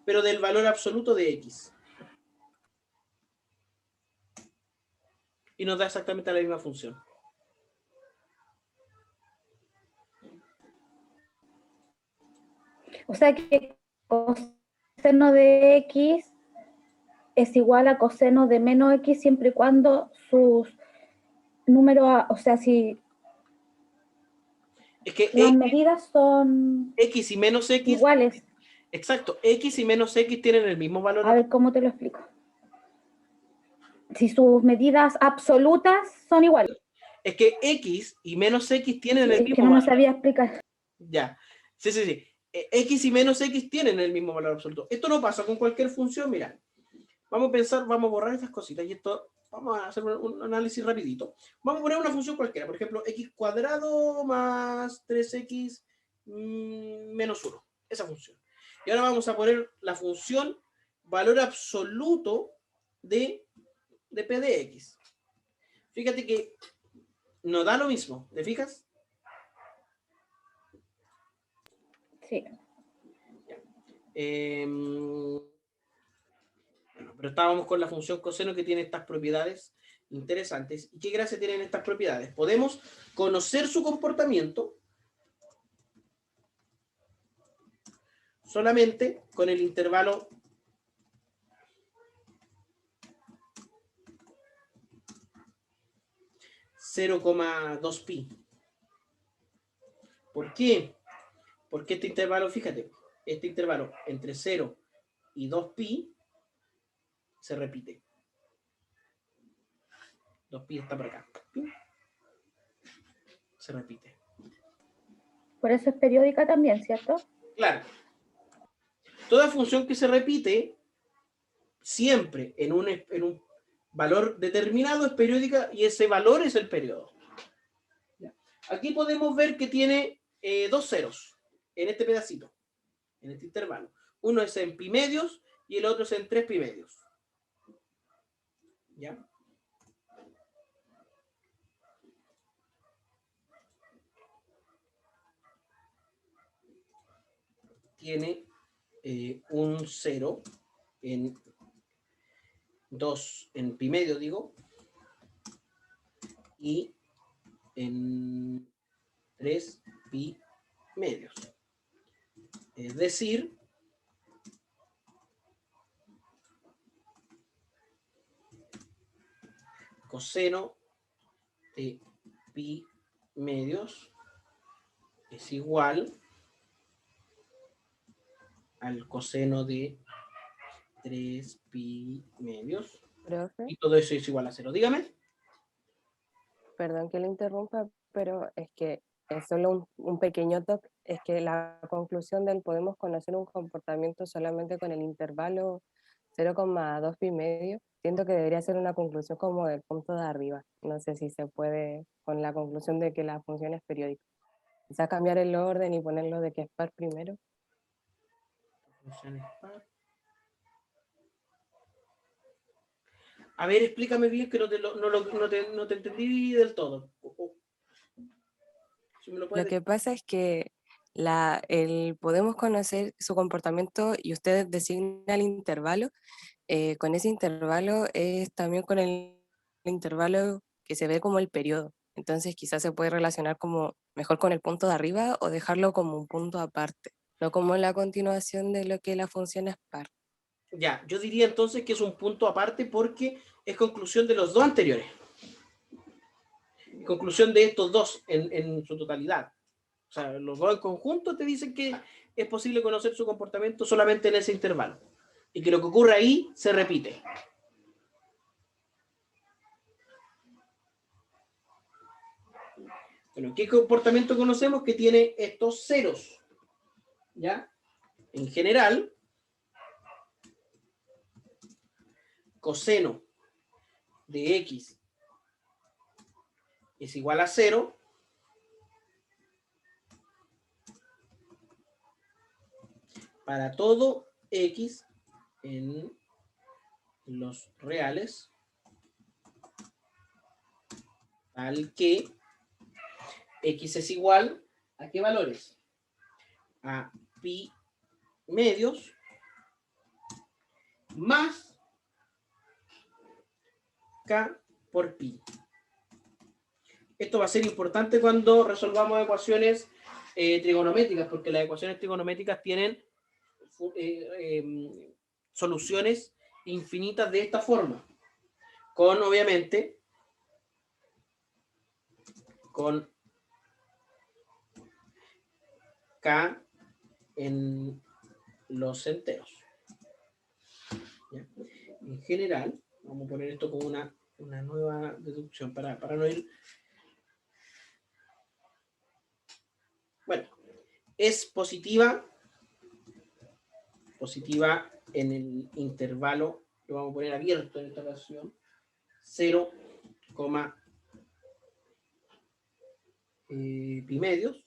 [SPEAKER 1] pero del valor absoluto de x. Y nos da exactamente la misma función.
[SPEAKER 6] O sea que coseno de x es igual a coseno de menos x siempre y cuando sus números, o sea, si
[SPEAKER 1] Es que
[SPEAKER 6] las medidas son
[SPEAKER 1] x y menos x,
[SPEAKER 6] iguales.
[SPEAKER 1] exacto, x y menos x tienen el mismo valor.
[SPEAKER 6] A ver, ¿cómo te lo explico? Si sus medidas absolutas son iguales.
[SPEAKER 1] Es que x y menos x tienen el
[SPEAKER 6] Es
[SPEAKER 1] mismo
[SPEAKER 6] que no me
[SPEAKER 1] valor.
[SPEAKER 6] sabía explicar.
[SPEAKER 1] Ya. Sí, sí, sí. X y menos x tienen el mismo valor absoluto. Esto no pasa con cualquier función, mira. Vamos a pensar, vamos a borrar estas cositas y esto, vamos a hacer un análisis rapidito. Vamos a poner una función cualquiera, por ejemplo, x cuadrado más 3x menos 1. Esa función. Y ahora vamos a poner la función valor absoluto de p de x. Fíjate que no da lo mismo, ¿te fijas?
[SPEAKER 6] Sí.
[SPEAKER 1] Bueno, pero estábamos con la función coseno que tiene estas propiedades interesantes. ¿Y qué gracia tienen estas propiedades? Podemos conocer su comportamiento solamente con el intervalo (0,2pi). ¿Por qué? Porque este intervalo, fíjate, este intervalo entre 0 y 2pi se repite. 2pi está por acá. Se repite.
[SPEAKER 6] Por eso es periódica también, ¿cierto?
[SPEAKER 1] Claro. Toda función que se repite siempre en un valor determinado es periódica y ese valor es el periodo. Aquí podemos ver que tiene dos ceros en este pedacito, en este intervalo. Uno es en pi medios y el otro es en 3 pi medios. ¿Ya? Tiene un 0 en 2 en pi medio, digo, y en 3 pi medios. Es decir, coseno de pi medios es igual al coseno de 3 pi medios.
[SPEAKER 3] Profe,
[SPEAKER 1] Y todo eso es igual a 0. Dígame.
[SPEAKER 3] perdón que le interrumpa, pero es que es solo un pequeño toque. Es que la conclusión del podemos conocer un comportamiento solamente con el intervalo 0,2 pi medio, siento que debería ser una conclusión como del punto de arriba. No sé si se puede con la conclusión de que la función es periódica. Quizás cambiar el orden y ponerlo de que es par primero.
[SPEAKER 1] A ver, explícame bien que no te entendí del todo. Si me lo
[SPEAKER 3] Lo
[SPEAKER 1] puedes
[SPEAKER 3] que pasa es que podemos conocer su comportamiento y usted designa el intervalo. Con ese intervalo es también con el intervalo que se ve como el periodo. Entonces quizás se puede relacionar como mejor con el punto de arriba o dejarlo como un punto aparte, no como la continuación de lo que la función es par.
[SPEAKER 1] Ya, yo diría entonces que es un punto aparte porque es conclusión de los dos anteriores. Conclusión de estos dos en su totalidad. O sea, los dos en conjunto te dicen que es posible conocer su comportamiento solamente en ese intervalo. Y que lo que ocurre ahí se repite. Bueno, ¿qué comportamiento conocemos que tiene estos ceros? ¿Ya? En general, coseno de x es igual a 0 para todo x en los reales, tal que x es igual a ¿qué valores? A pi medios más k por pi. Esto va a ser importante cuando resolvamos ecuaciones trigonométricas, porque las ecuaciones trigonométricas tienen soluciones infinitas de esta forma, con obviamente con k en los enteros. ¿Ya? En general, vamos a poner esto como una nueva deducción para no ir. Bueno, es positiva en el intervalo, lo vamos a poner abierto en esta ocasión, 0, pi medios,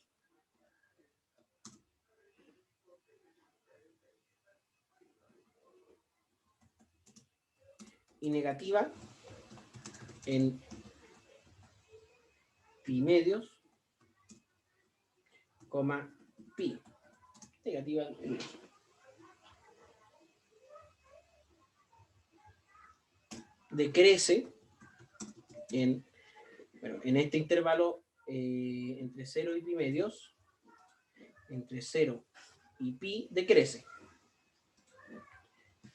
[SPEAKER 1] y negativa en pi medios, pi. Negativa en pi. Decrece en este intervalo entre 0 y pi medios, entre 0 y pi, decrece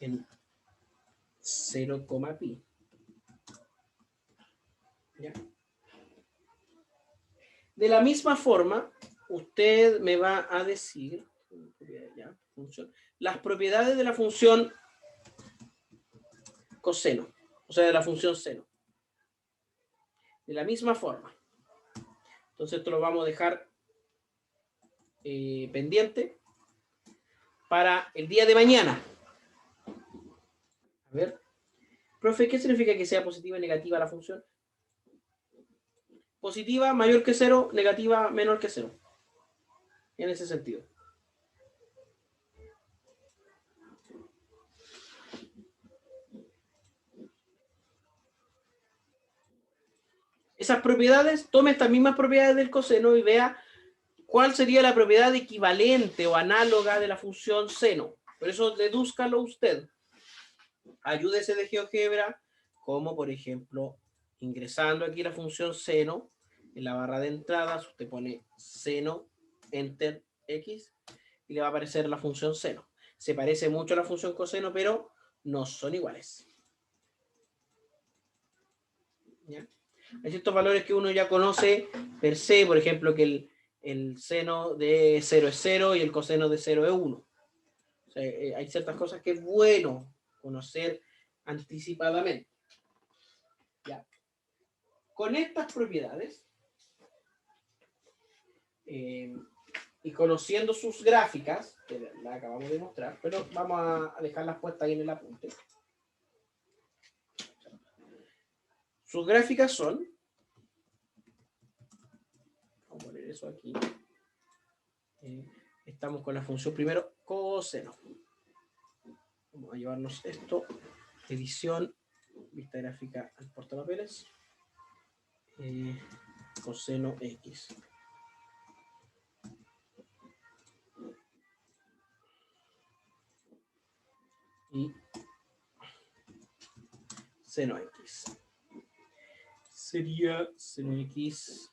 [SPEAKER 1] en 0, pi. ¿Ya? De la misma forma, usted me va a decir ¿ya? Las propiedades de la función coseno, o sea, de la función seno. De la misma forma. Entonces esto lo vamos a dejar pendiente para el día de mañana. A ver. Profe, ¿qué significa que sea positiva y negativa la función? Positiva mayor que 0, negativa menor que 0. En ese sentido. Esas propiedades, tome estas mismas propiedades del coseno y vea cuál sería la propiedad equivalente o análoga de la función seno. Por eso dedúzcalo usted. Ayúdese de GeoGebra, como por ejemplo, ingresando aquí la función seno, en la barra de entradas, usted pone seno, enter, x, y le va a aparecer la función seno. Se parece mucho a la función coseno, pero no son iguales. ¿Ya? Hay ciertos valores que uno ya conoce per se, por ejemplo, que el seno de 0 es 0 y el coseno de 0 es 1. O sea, hay ciertas cosas que es bueno conocer anticipadamente. ¿Ya? Con estas propiedades y conociendo sus gráficas, que las acabamos de mostrar, pero vamos a dejarlas puestas ahí en el apunte. Sus gráficas son, vamos a poner eso aquí, estamos con la función primero coseno. Vamos a llevarnos esto, edición, vista gráfica al portapapeles, coseno x. Y seno x. sería seno X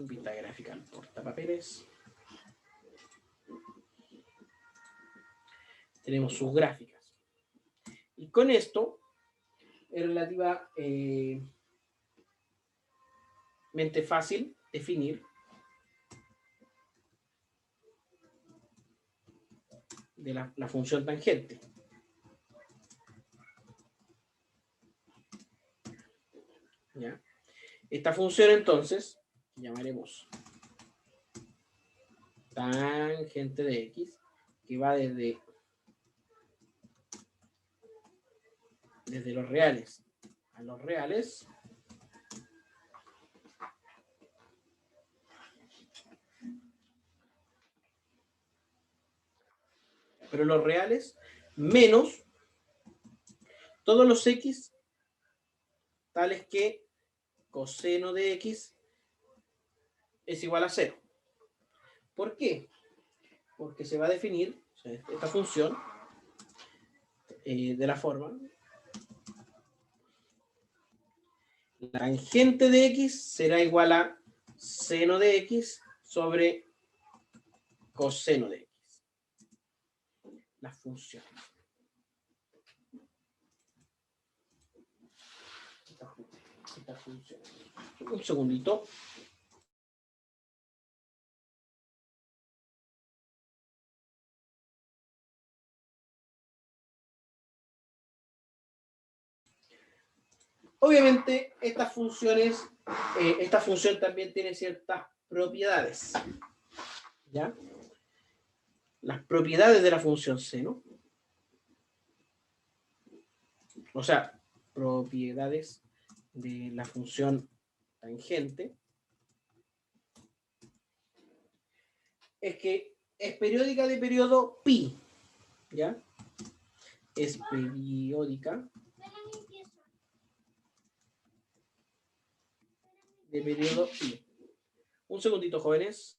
[SPEAKER 1] vista gráfica al portapapeles. Tenemos sus gráficas. Y con esto es relativamente fácil definir de la función tangente. ¿Ya? Esta función entonces llamaremos tangente de X, que va desde los reales a los reales, pero los reales menos todos los X tales que coseno de X es igual a 0. ¿Por qué? Porque se va a definir, o sea, esta función de la forma: la tangente de X será igual a seno de X sobre coseno de X. La función. Esta función. Un segundito. Obviamente, esta función también tiene ciertas propiedades. ¿Ya? Las propiedades de la función seno. O sea, propiedades de la función tangente. Es que es periódica de periodo pi. ¿Ya? Es periódica de periodo pi. Un segundito, jóvenes.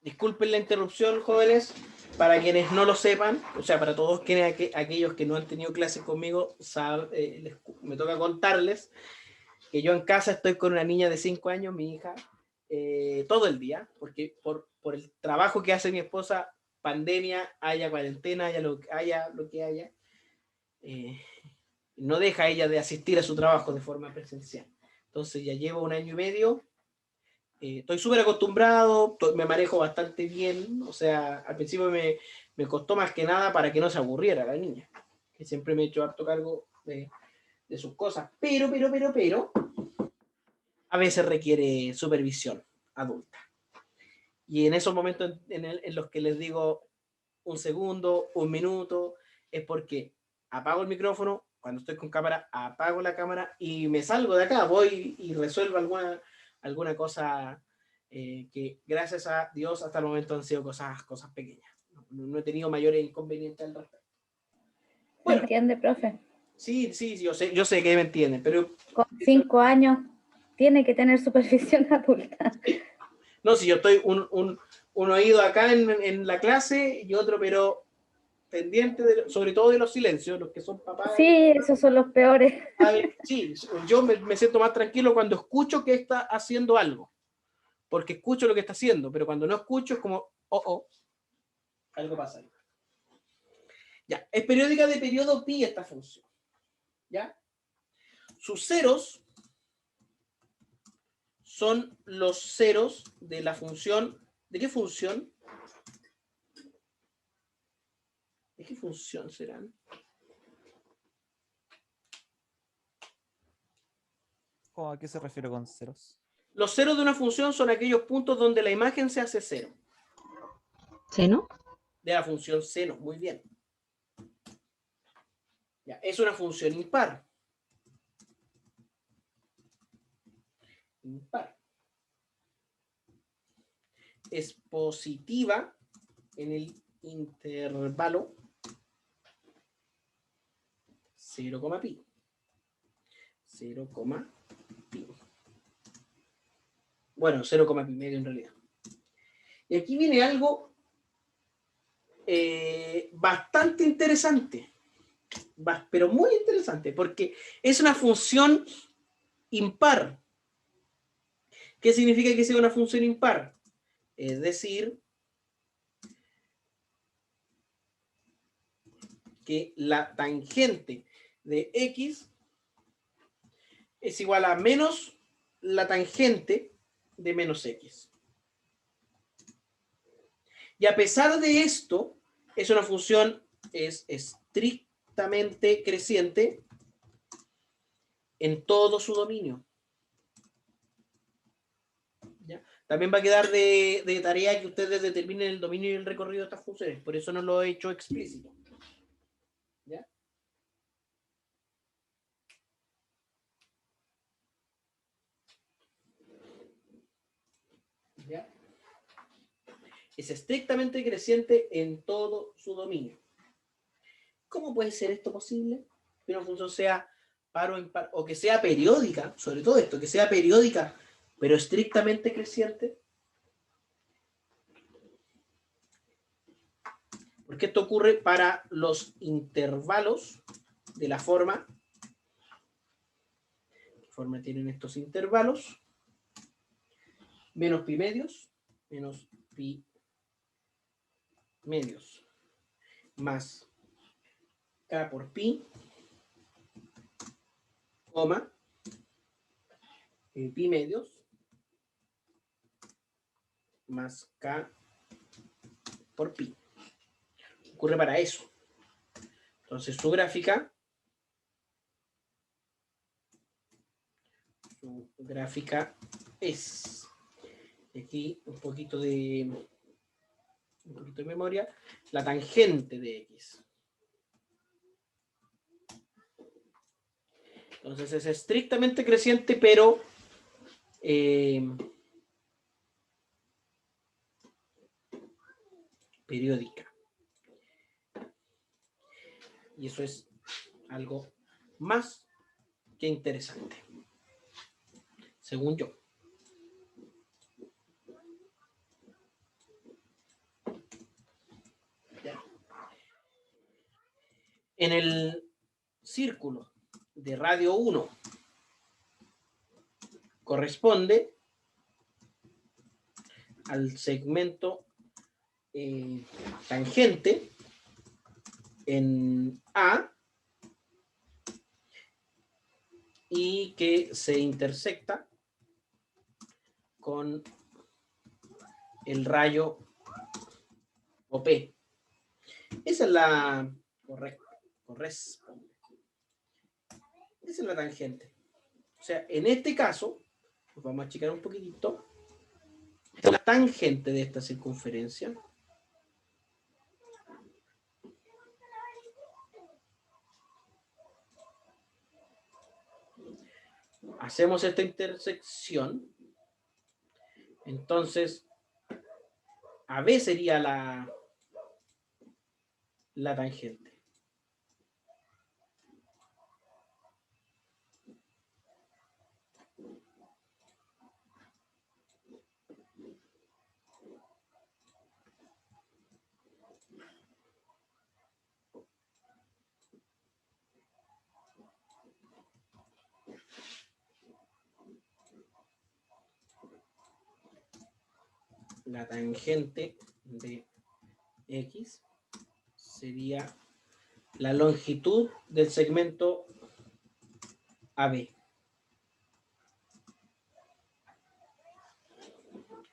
[SPEAKER 1] Disculpen la interrupción, jóvenes. Para quienes no lo sepan, o sea, para todos aquellos que no han tenido clases conmigo, me toca contarles que yo en casa estoy con una niña de 5 años, mi hija, todo el día, porque por el trabajo que hace mi esposa, pandemia, haya cuarentena, haya lo que haya, no deja ella de asistir a su trabajo de forma presencial. Entonces ya llevo 1 año y medio. Estoy súper acostumbrado, me manejo bastante bien, o sea, al principio me costó más que nada para que no se aburriera la niña, que siempre me he hecho harto cargo de sus cosas, pero, a veces requiere supervisión adulta. Y en esos momentos en los que les digo 1 segundo, 1 minuto, es porque apago el micrófono, cuando estoy con cámara, apago la cámara y me salgo de acá, voy y resuelvo alguna cosa que gracias a Dios hasta el momento han sido cosas pequeñas. No he tenido mayores inconvenientes al respecto.
[SPEAKER 6] ¿Se
[SPEAKER 1] Bueno,
[SPEAKER 6] entiende, profe?
[SPEAKER 1] sí, yo sé que me entienden, pero
[SPEAKER 6] Con 5 años tiene que tener supervisión adulta.
[SPEAKER 1] no, si yo estoy un oído acá en la clase y otro, pero pendiente, sobre todo de los silencios, los que son papás.
[SPEAKER 6] Sí, esos son los peores.
[SPEAKER 1] A ver, sí, yo me siento más tranquilo cuando escucho que está haciendo algo, porque escucho lo que está haciendo, pero cuando no escucho es como, algo pasa ahí. Ya, es periódica de periodo pi esta función. ¿Ya? Sus ceros son los ceros de la función. ¿De qué función? ¿De qué función serán?
[SPEAKER 2] ¿A qué se refiere con ceros?
[SPEAKER 1] Los ceros de una función son aquellos puntos donde la imagen se hace cero.
[SPEAKER 8] ¿Seno?
[SPEAKER 1] De la función seno, muy bien. Ya, es una función impar. Impar. Es positiva en el intervalo 0,pi. 0,pi. Bueno, 0,pi medio en realidad. Y aquí viene algo bastante interesante, pero muy interesante, porque es una función impar. ¿Qué significa que sea una función impar? Es decir, que la tangente de x es igual a menos la tangente de menos x. Y a pesar de esto, es una función estrictamente creciente en todo su dominio. ¿Ya? También va a quedar de tarea que ustedes determinen el dominio y el recorrido de estas funciones. Por eso no lo he hecho explícito. ¿Ya? ¿Ya? Es estrictamente creciente en todo su dominio. ¿Cómo puede ser esto posible? Que una función sea par o impar, o que sea periódica, sobre todo esto, que sea periódica, pero estrictamente creciente. Porque esto ocurre para los intervalos de la forma. ¿Qué forma tienen estos intervalos? Menos pi medios, menos pi medios, más k por pi, coma, pi medios, más k por pi. Ocurre para eso. Entonces su gráfica es, aquí un poquito de memoria, la tangente de x. Entonces es estrictamente creciente, pero periódica. Y eso es algo más que interesante, según yo. ¿Ya? En el círculo de radio 1 corresponde al segmento tangente en A y que se intersecta con el rayo OP. Esa es la corresponde. Esa es la tangente. O sea, en este caso, pues vamos a achicar un poquitito. La tangente de esta circunferencia hacemos esta intersección Entonces, AB sería la tangente. La tangente de X sería la longitud del segmento AB.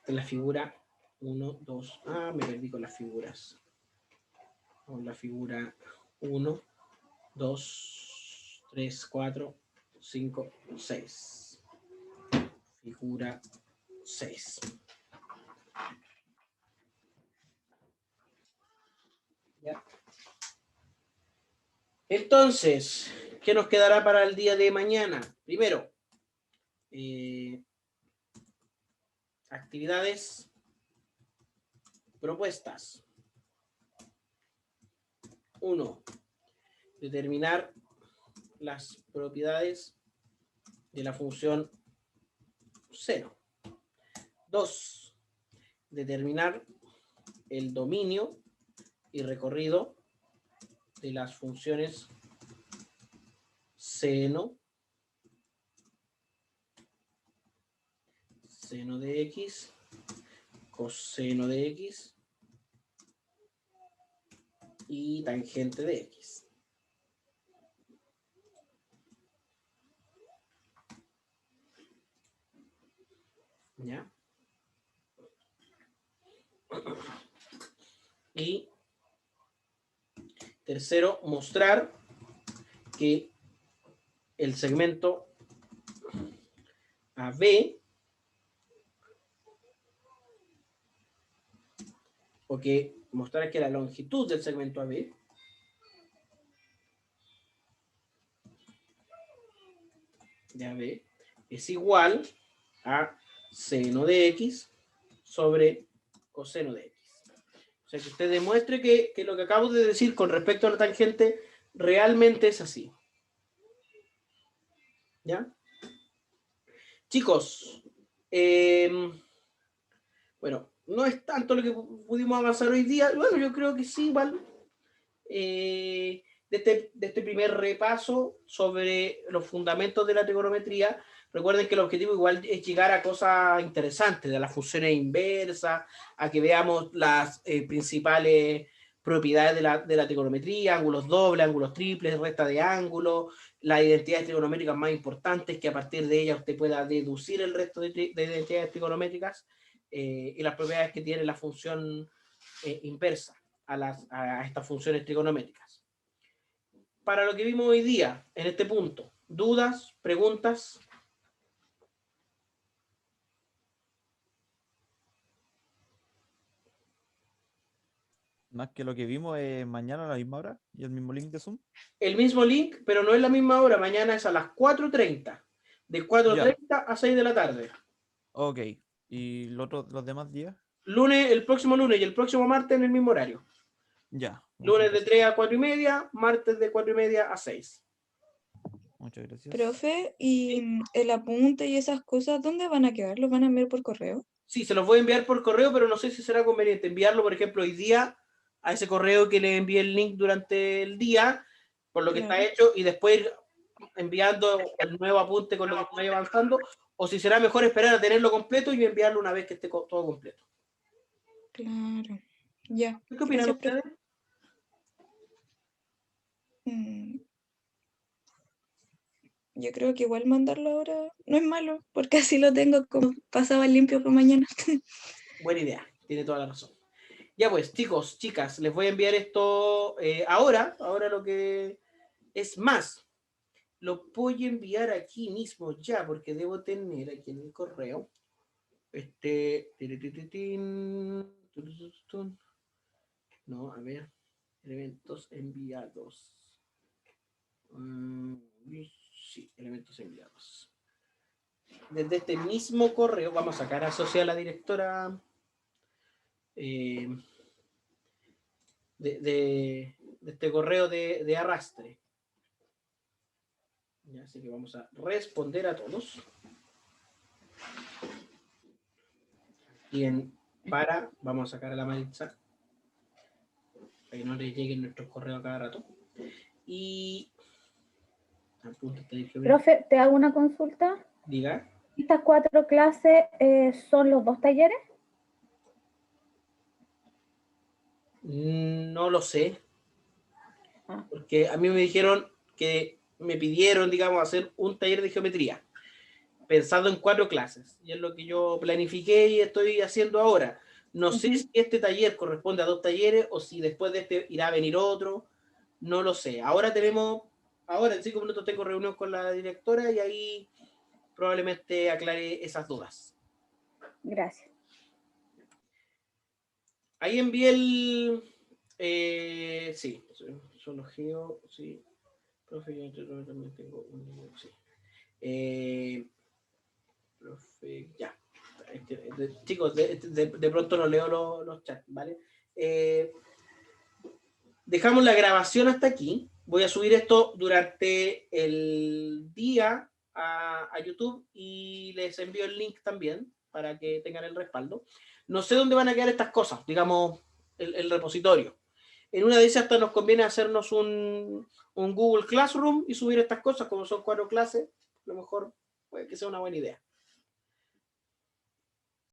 [SPEAKER 1] En la figura 1, 2. Ah, me perdí con las figuras. Con la figura 1, 2, 3, 4, 5, 6. Figura 6. ¿Ya? Entonces, ¿qué nos quedará para el día de mañana? Primero, actividades propuestas. 1. Determinar las propiedades de la función seno. 2. Determinar el dominio y recorrido de las funciones seno de X, coseno de X y tangente de X. ¿Ya? Y tercero, mostrar que el segmento AB, o que mostrar que la longitud del segmento AB de AB es igual a seno de X sobre coseno de X. O sea, que usted demuestre que lo que acabo de decir con respecto a la tangente realmente es así. ¿Ya? Chicos, bueno, no es tanto lo que pudimos avanzar hoy día. Bueno, yo creo que sí, igual. De este primer repaso sobre los fundamentos de la trigonometría. Recuerden que el objetivo igual es llegar a cosas interesantes, de las funciones inversas, a que veamos las principales propiedades de la trigonometría, ángulos dobles, ángulos triples, recta de ángulos, las identidades trigonométricas más importantes, que a partir de ellas usted pueda deducir el resto de identidades trigonométricas, y las propiedades que tiene la función inversa a estas funciones trigonométricas. Para lo que vimos hoy día, en este punto, ¿dudas, preguntas?
[SPEAKER 2] Más que lo que vimos mañana a la misma hora y el mismo link de Zoom.
[SPEAKER 1] El mismo link, pero no es la misma hora. Mañana es a las 4:30. De 4:30 a 6 de la tarde.
[SPEAKER 2] Ok. ¿Y los demás días?
[SPEAKER 1] Lunes, el próximo lunes y el próximo martes en el mismo horario.
[SPEAKER 2] Ya.
[SPEAKER 1] Lunes de 3 a 4:30, martes de 4:30 a 6.
[SPEAKER 2] Muchas gracias.
[SPEAKER 9] Profe, ¿y el apunte y esas cosas, dónde van a quedar? ¿Los van a enviar por correo?
[SPEAKER 1] Sí, se los voy a enviar por correo, pero no sé si será conveniente enviarlo, por ejemplo, hoy día a ese correo que le envié el link durante el día, por lo que está hecho, y después ir enviando el nuevo apunte con lo que vaya avanzando, o si será mejor esperar a tenerlo completo y enviarlo una vez que esté todo completo.
[SPEAKER 9] Claro. Ya.
[SPEAKER 1] ¿Qué opinan
[SPEAKER 9] Gracias,
[SPEAKER 1] ustedes?
[SPEAKER 9] Yo creo que igual mandarlo ahora no es malo, porque así lo tengo como pasaba limpio para mañana.
[SPEAKER 1] Buena idea, tiene toda la razón. Ya pues, chicos, chicas, les voy a enviar esto ahora lo que es más. Lo voy a enviar aquí mismo ya, porque debo tener aquí en el correo. No, a ver, elementos enviados. Sí, elementos enviados. desde este mismo correo, vamos a sacar asociada a la directora de este correo de arrastre. Ya, así que vamos a responder a todos. Y vamos a sacar a la Maritza para que no les lleguen nuestros correos a cada rato. Y
[SPEAKER 6] Profe, te hago una consulta.
[SPEAKER 1] Diga.
[SPEAKER 6] ¿Estas 4 clases son los 2 talleres?
[SPEAKER 1] No lo sé.
[SPEAKER 6] Ah.
[SPEAKER 1] Porque a mí me dijeron que me pidieron, digamos, hacer un taller de geometría, pensado en 4 clases. Y es lo que yo planifiqué y estoy haciendo ahora. No sé si este taller corresponde a 2 talleres o si después de este irá a venir otro. No lo sé. Ahora en 5 minutos tengo reunión con la directora y ahí probablemente aclare esas dudas.
[SPEAKER 6] Gracias.
[SPEAKER 1] Ahí envié sí, solo geo, sí. Profe, yo también tengo un libro, sí. Profe, ya. Chicos, de pronto no leo los chats, ¿vale? Dejamos la grabación hasta aquí. Voy a subir esto durante el día a YouTube y les envío el link también para que tengan el respaldo. No sé dónde van a quedar estas cosas, digamos, el repositorio. En una de esas hasta nos conviene hacernos un Google Classroom y subir estas cosas, como son 4 clases, a lo mejor puede que sea una buena idea.